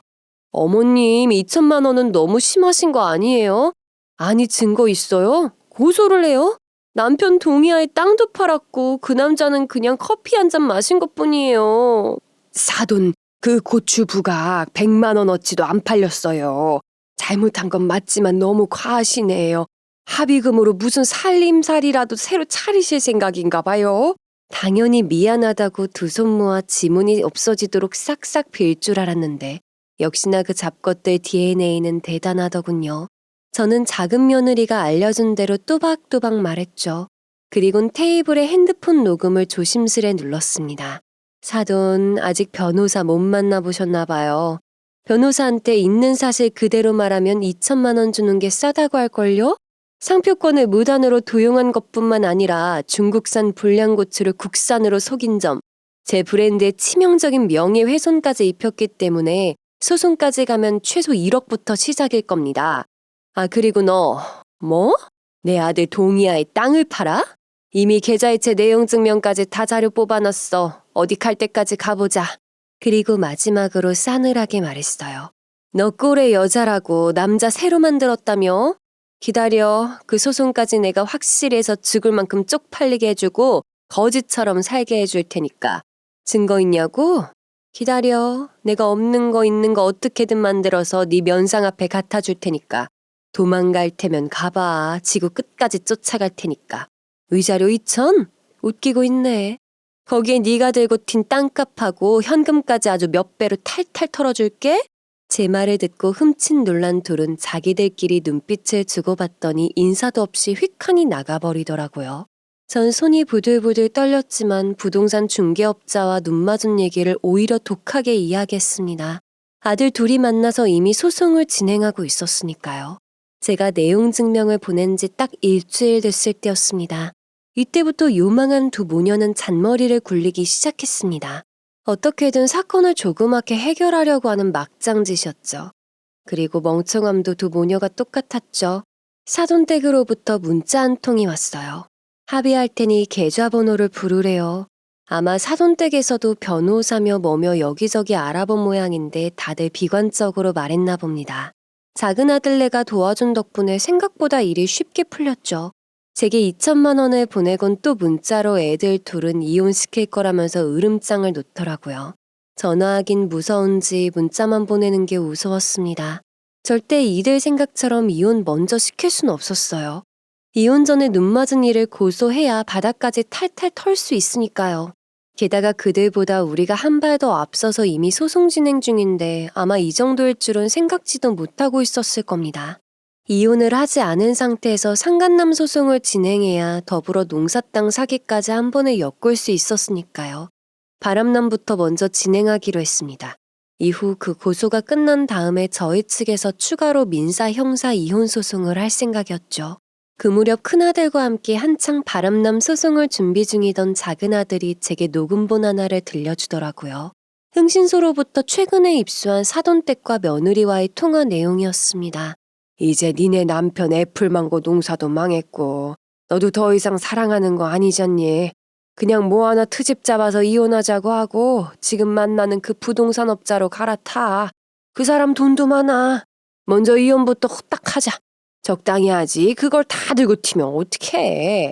어머님, 2천만 원은 너무 심하신 거 아니에요? 아니, 증거 있어요? 고소를 해요? 남편 동의하에 땅도 팔았고 그 남자는 그냥 커피 한 잔 마신 것뿐이에요. 사돈, 그 고추 부각 100만 원어치도 안 팔렸어요. 잘못한 건 맞지만 너무 과하시네요. 합의금으로 무슨 살림살이라도 새로 차리실 생각인가 봐요. 당연히 미안하다고 두 손 모아 지문이 없어지도록 싹싹 빌 줄 알았는데 역시나 그 잡것들 DNA는 대단하더군요. 저는 작은 며느리가 알려준 대로 또박또박 말했죠. 그리곤 테이블에 핸드폰 녹음을 조심스레 눌렀습니다. 사돈, 아직 변호사 못 만나보셨나 봐요. 변호사한테 있는 사실 그대로 말하면 2천만 원 주는 게 싸다고 할걸요? 상표권을 무단으로 도용한 것뿐만 아니라 중국산 불량고추를 국산으로 속인 점, 제 브랜드에 치명적인 명예훼손까지 입혔기 때문에 소송까지 가면 최소 1억부터 시작일 겁니다. 아, 그리고 너, 뭐? 내 아들 동의하에 땅을 팔아? 이미 계좌이체 내용 증명까지 다 자료 뽑아놨어. 어디 갈 때까지 가보자. 그리고 마지막으로 싸늘하게 말했어요. 너 꼴의 여자라고 남자 새로 만들었다며? 기다려. 그 소송까지 내가 확실해서 죽을 만큼 쪽팔리게 해주고 거지처럼 살게 해줄 테니까. 증거 있냐고? 기다려. 내가 없는 거 있는 거 어떻게든 만들어서 네 면상 앞에 갖다 줄 테니까. 도망갈 테면 가봐. 지구 끝까지 쫓아갈 테니까. 위자료 2천? 웃기고 있네. 거기에 네가 들고 튄 땅값하고 현금까지 아주 몇 배로 탈탈 털어줄게? 제 말을 듣고 흠칫 놀란 둘은 자기들끼리 눈빛을 주고받더니 인사도 없이 휙하니 나가버리더라고요. 전 손이 부들부들 떨렸지만 부동산 중개업자와 눈 맞은 얘기를 오히려 독하게 이야기했습니다. 아들 둘이 만나서 이미 소송을 진행하고 있었으니까요. 제가 내용 증명을 보낸 지 딱 일주일 됐을 때였습니다. 이때부터 요망한 두 모녀는 잔머리를 굴리기 시작했습니다. 어떻게든 사건을 조그맣게 해결하려고 하는 막장짓이었죠. 그리고 멍청함도 두 모녀가 똑같았죠. 사돈댁으로부터 문자 한 통이 왔어요. 합의할 테니 계좌번호를 부르래요. 아마 사돈댁에서도 변호사며 뭐며 여기저기 알아본 모양인데 다들 비관적으로 말했나 봅니다. 작은 아들네가 도와준 덕분에 생각보다 일이 쉽게 풀렸죠. 제게 2천만 원을 보내곤 또 문자로 애들 둘은 이혼시킬 거라면서 으름장을 놓더라고요. 전화하긴 무서운지 문자만 보내는 게 우스웠습니다. 절대 이들 생각처럼 이혼 먼저 시킬 순 없었어요. 이혼 전에 눈 맞은 일을 고소해야 바닥까지 탈탈 털 수 있으니까요. 게다가 그들보다 우리가 한 발 더 앞서서 이미 소송 진행 중인데 아마 이 정도일 줄은 생각지도 못하고 있었을 겁니다. 이혼을 하지 않은 상태에서 상간남 소송을 진행해야 더불어 농사 땅 사기까지 한 번에 엮을 수 있었으니까요. 바람남부터 먼저 진행하기로 했습니다. 이후 그 고소가 끝난 다음에 저희 측에서 추가로 민사 형사 이혼 소송을 할 생각이었죠. 그 무렵 큰아들과 함께 한창 바람남 소송을 준비 중이던 작은아들이 제게 녹음본 하나를 들려주더라고요. 흥신소로부터 최근에 입수한 사돈댁과 며느리와의 통화 내용이었습니다. 이제 니네 남편 애플망고 농사도 망했고 너도 더 이상 사랑하는 거 아니잖니. 그냥 뭐 하나 트집 잡아서 이혼하자고 하고 지금 만나는 그 부동산 업자로 갈아타. 그 사람 돈도 많아. 먼저 이혼부터 후딱 하자. 적당히 하지. 그걸 다 들고 튀면 어떡해.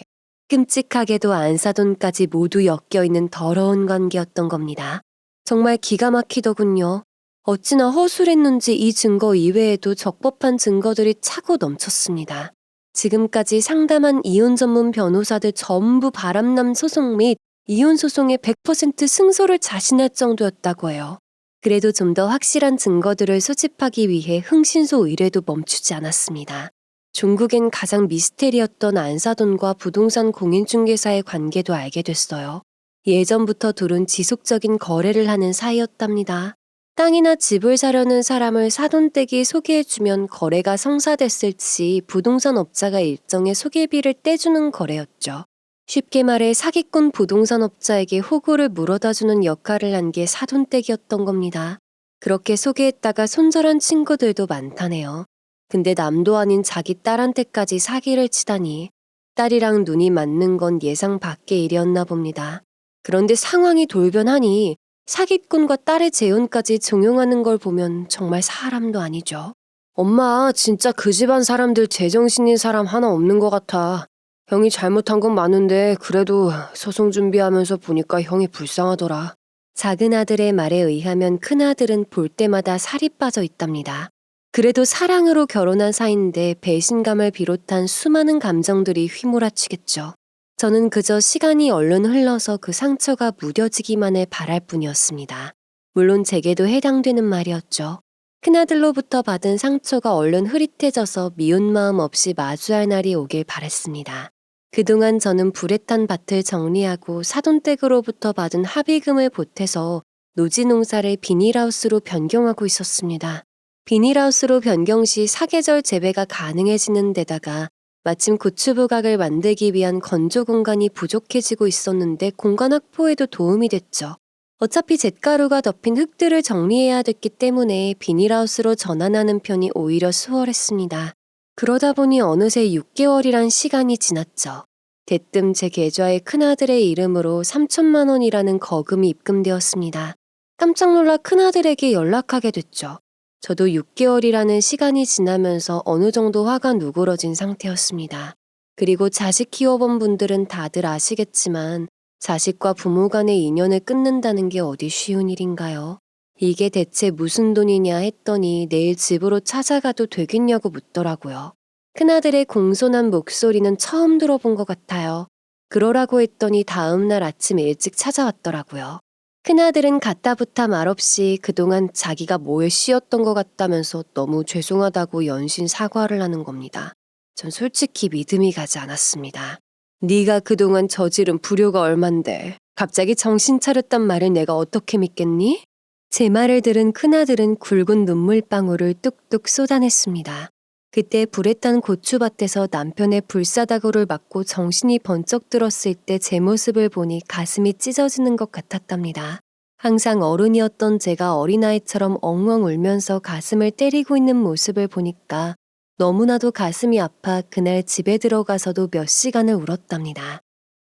끔찍하게도 안사돈까지 모두 엮여있는 더러운 관계였던 겁니다. 정말 기가 막히더군요. 어찌나 허술했는지 이 증거 이외에도 적법한 증거들이 차고 넘쳤습니다. 지금까지 상담한 이혼 전문 변호사들 전부 바람남 소송 및 이혼 소송의 100% 승소를 자신할 정도였다고 해요. 그래도 좀 더 확실한 증거들을 수집하기 위해 흥신소 의뢰도 멈추지 않았습니다. 종국엔 가장 미스테리였던 안사돈과 부동산 공인중개사의 관계도 알게 됐어요. 예전부터 둘은 지속적인 거래를 하는 사이였답니다. 땅이나 집을 사려는 사람을 사돈댁이 소개해주면 거래가 성사됐을지 부동산 업자가 일정의 소개비를 떼주는 거래였죠. 쉽게 말해 사기꾼 부동산 업자에게 호구를 물어다주는 역할을 한 게 사돈댁이었던 겁니다. 그렇게 소개했다가 손절한 친구들도 많다네요. 근데 남도 아닌 자기 딸한테까지 사기를 치다니 딸이랑 눈이 맞는 건 예상 밖의 일이었나 봅니다. 그런데 상황이 돌변하니 사기꾼과 딸의 재혼까지 종용하는 걸 보면 정말 사람도 아니죠. 엄마, 진짜 그 집안 사람들 제정신인 사람 하나 없는 것 같아. 형이 잘못한 건 많은데 그래도 소송 준비하면서 보니까 형이 불쌍하더라. 작은 아들의 말에 의하면 큰 아들은 볼 때마다 살이 빠져 있답니다. 그래도 사랑으로 결혼한 사이인데 배신감을 비롯한 수많은 감정들이 휘몰아치겠죠. 저는 그저 시간이 얼른 흘러서 그 상처가 무뎌지기만을 바랄 뿐이었습니다. 물론 제게도 해당되는 말이었죠. 큰아들로부터 받은 상처가 얼른 흐릿해져서 미운 마음 없이 마주할 날이 오길 바랬습니다. 그동안 저는 불에 탄 밭을 정리하고 사돈댁으로부터 받은 합의금을 보태서 노지 농사를 비닐하우스로 변경하고 있었습니다. 비닐하우스로 변경 시 사계절 재배가 가능해지는 데다가 마침 고추부각을 만들기 위한 건조 공간이 부족해지고 있었는데 공간 확보에도 도움이 됐죠. 어차피 잿가루가 덮인 흙들을 정리해야 됐기 때문에 비닐하우스로 전환하는 편이 오히려 수월했습니다. 그러다 보니 어느새 6개월이란 시간이 지났죠. 대뜸 제 계좌에 큰아들의 이름으로 3천만 원이라는 거금이 입금되었습니다. 깜짝 놀라 큰아들에게 연락하게 됐죠. 저도 6개월이라는 시간이 지나면서 어느 정도 화가 누그러진 상태였습니다. 그리고 자식 키워본 분들은 다들 아시겠지만 자식과 부모 간의 인연을 끊는다는 게 어디 쉬운 일인가요? 이게 대체 무슨 돈이냐 했더니 내일 집으로 찾아가도 되겠냐고 묻더라고요. 큰아들의 공손한 목소리는 처음 들어본 것 같아요. 그러라고 했더니 다음날 아침 일찍 찾아왔더라고요. 큰아들은 가타부타 말없이 그동안 자기가 뭐에 씌였던 것 같다면서 너무 죄송하다고 연신 사과를 하는 겁니다. 전 솔직히 믿음이 가지 않았습니다. 네가 그동안 저지른 불효가 얼만데 갑자기 정신 차렸단 말을 내가 어떻게 믿겠니? 제 말을 들은 큰아들은 굵은 눈물방울을 뚝뚝 쏟아냈습니다. 그때 불에 탄 고추밭에서 남편의 불사다구를 맞고 정신이 번쩍 들었을 때 제 모습을 보니 가슴이 찢어지는 것 같았답니다. 항상 어른이었던 제가 어린아이처럼 엉엉 울면서 가슴을 때리고 있는 모습을 보니까 너무나도 가슴이 아파 그날 집에 들어가서도 몇 시간을 울었답니다.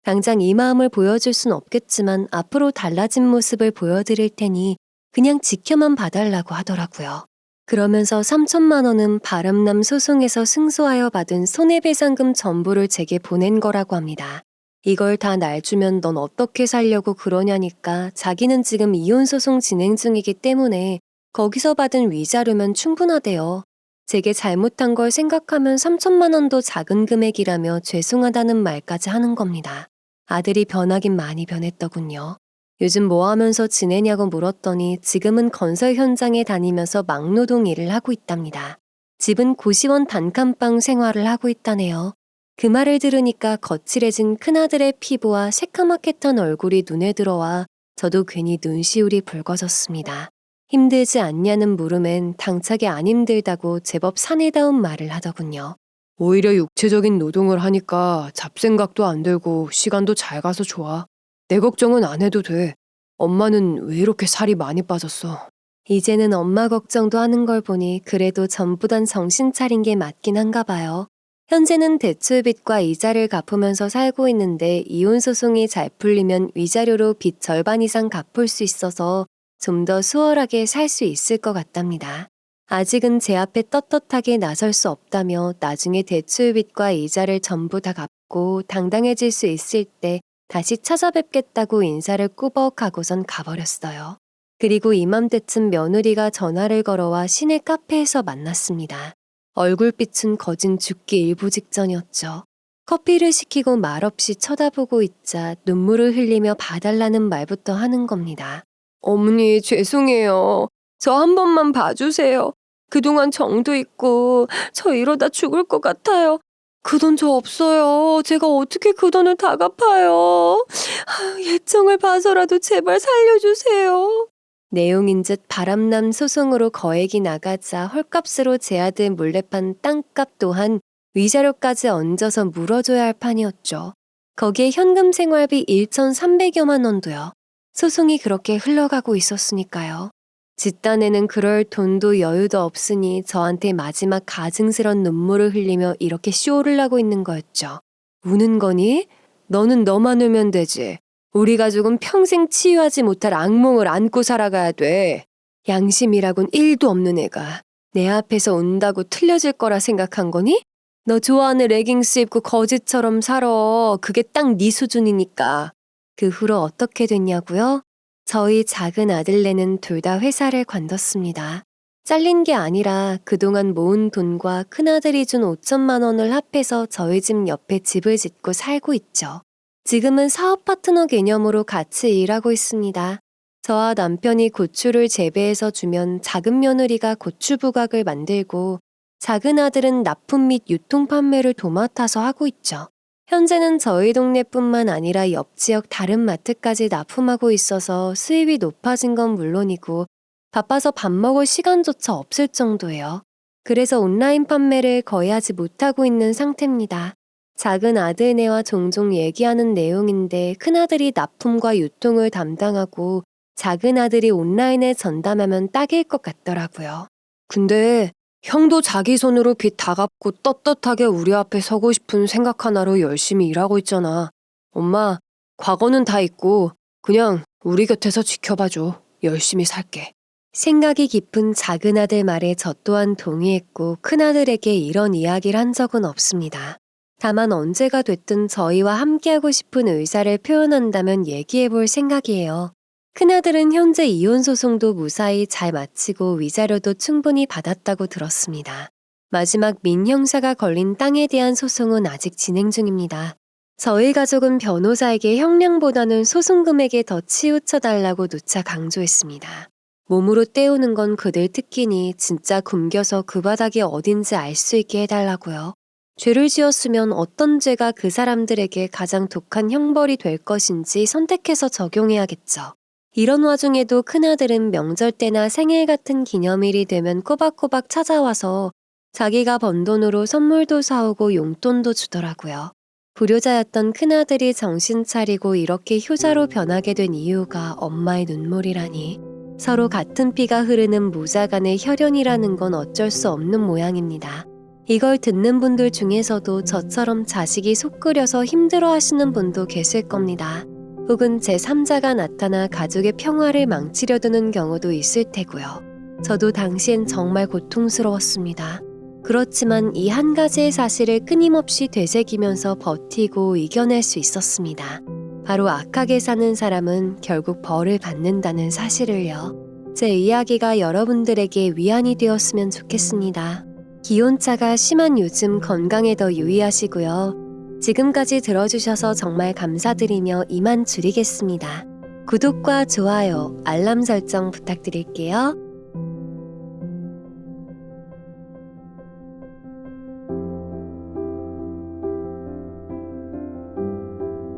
당장 이 마음을 보여줄 순 없겠지만 앞으로 달라진 모습을 보여드릴 테니 그냥 지켜만 봐달라고 하더라고요. 그러면서 3천만 원은 바람남 소송에서 승소하여 받은 손해배상금 전부를 제게 보낸 거라고 합니다. 이걸 다 날 주면 넌 어떻게 살려고 그러냐니까 자기는 지금 이혼소송 진행 중이기 때문에 거기서 받은 위자료면 충분하대요. 제게 잘못한 걸 생각하면 3천만 원도 작은 금액이라며 죄송하다는 말까지 하는 겁니다. 아들이 변하긴 많이 변했더군요. 요즘 뭐 하면서 지내냐고 물었더니 지금은 건설 현장에 다니면서 막노동 일을 하고 있답니다. 집은 고시원 단칸방 생활을 하고 있다네요. 그 말을 들으니까 거칠해진 큰아들의 피부와 새카맣게탄 얼굴이 눈에 들어와 저도 괜히 눈시울이 붉어졌습니다. 힘들지 않냐는 물음엔 당차게 안 힘들다고 제법 사내다운 말을 하더군요. 오히려 육체적인 노동을 하니까 잡생각도 안 들고 시간도 잘 가서 좋아. 내 걱정은 안 해도 돼. 엄마는 왜 이렇게 살이 많이 빠졌어? 이제는 엄마 걱정도 하는 걸 보니 그래도 전보단 정신 차린 게 맞긴 한가 봐요. 현재는 대출빚과 이자를 갚으면서 살고 있는데 이혼 소송이 잘 풀리면 위자료로 빚 절반 이상 갚을 수 있어서 좀 더 수월하게 살 수 있을 것 같답니다. 아직은 제 앞에 떳떳하게 나설 수 없다며 나중에 대출빚과 이자를 전부 다 갚고 당당해질 수 있을 때 다시 찾아뵙겠다고 인사를 꾸벅하고선 가버렸어요. 그리고 이맘때쯤 며느리가 전화를 걸어와 시내 카페에서 만났습니다. 얼굴빛은 거진 죽기 일부 직전이었죠. 커피를 시키고 말없이 쳐다보고 있자 눈물을 흘리며 봐달라는 말부터 하는 겁니다. 어머니, 죄송해요. 저 한 번만 봐주세요. 그동안 정도 있고 저 이러다 죽을 것 같아요. 그 돈 저 없어요. 제가 어떻게 그 돈을 다 갚아요. 예정을 봐서라도 제발 살려주세요. 내용인 듯 바람남 소송으로 거액이 나가자 헐값으로 제 아들 몰래 판 땅값 또한 위자료까지 얹어서 물어줘야 할 판이었죠. 거기에 현금 생활비 1,300여만 원도요. 소송이 그렇게 흘러가고 있었으니까요. 집단에는 그럴 돈도 여유도 없으니 저한테 마지막 가증스런 눈물을 흘리며 이렇게 쇼를 하고 있는 거였죠. 우는 거니? 너는 너만 울면 되지. 우리 가족은 평생 치유하지 못할 악몽을 안고 살아가야 돼. 양심이라곤 1도 없는 애가 내 앞에서 운다고 틀려질 거라 생각한 거니? 너 좋아하는 레깅스 입고 거지처럼 살아. 그게 딱 네 수준이니까. 그 후로 어떻게 됐냐고요? 저희 작은 아들네는 둘 다 회사를 관뒀습니다. 잘린 게 아니라 그동안 모은 돈과 큰아들이 준 5천만 원을 합해서 저희 집 옆에 집을 짓고 살고 있죠. 지금은 사업 파트너 개념으로 같이 일하고 있습니다. 저와 남편이 고추를 재배해서 주면 작은 며느리가 고추 부각을 만들고 작은 아들은 납품 및 유통 판매를 도맡아서 하고 있죠. 현재는 저희 동네뿐만 아니라 옆 지역 다른 마트까지 납품하고 있어서 수입이 높아진 건 물론이고 바빠서 밥 먹을 시간조차 없을 정도예요. 그래서 온라인 판매를 거의 하지 못하고 있는 상태입니다. 작은 아들네와 종종 얘기하는 내용인데 큰아들이 납품과 유통을 담당하고 작은 아들이 온라인에 전담하면 딱일 것 같더라고요. 근데 형도 자기 손으로 빚 다 갚고 떳떳하게 우리 앞에 서고 싶은 생각 하나로 열심히 일하고 있잖아. 엄마, 과거는 다 잊고 그냥 우리 곁에서 지켜봐줘. 열심히 살게. 생각이 깊은 작은 아들 말에 저 또한 동의했고 큰아들에게 이런 이야기를 한 적은 없습니다. 다만 언제가 됐든 저희와 함께하고 싶은 의사를 표현한다면 얘기해 볼 생각이에요. 큰아들은 현재 이혼 소송도 무사히 잘 마치고 위자료도 충분히 받았다고 들었습니다. 마지막 민 형사가 걸린 땅에 대한 소송은 아직 진행 중입니다. 저희 가족은 변호사에게 형량보다는 소송 금액에 더 치우쳐달라고 누차 강조했습니다. 몸으로 때우는 건 그들 특기니 진짜 굶겨서 그 바닥이 어딘지 알 수 있게 해달라고요. 죄를 지었으면 어떤 죄가 그 사람들에게 가장 독한 형벌이 될 것인지 선택해서 적용해야겠죠. 이런 와중에도 큰아들은 명절 때나 생일 같은 기념일이 되면 꼬박꼬박 찾아와서 자기가 번 돈으로 선물도 사오고 용돈도 주더라고요. 불효자였던 큰아들이 정신 차리고 이렇게 효자로 변하게 된 이유가 엄마의 눈물이라니. 서로 같은 피가 흐르는 모자간의 혈연이라는 건 어쩔 수 없는 모양입니다. 이걸 듣는 분들 중에서도 저처럼 자식이 속 끓여서 힘들어 하시는 분도 계실 겁니다. 혹은 제3자가 나타나 가족의 평화를 망치려 드는 경우도 있을 테고요. 저도 당시엔 정말 고통스러웠습니다. 그렇지만 이 한 가지의 사실을 끊임없이 되새기면서 버티고 이겨낼 수 있었습니다. 바로 악하게 사는 사람은 결국 벌을 받는다는 사실을요. 제 이야기가 여러분들에게 위안이 되었으면 좋겠습니다. 기온차가 심한 요즘 건강에 더 유의하시고요. 지금까지 들어주셔서 정말 감사드리며 이만 줄이겠습니다. 구독과 좋아요, 알람 설정 부탁드릴게요.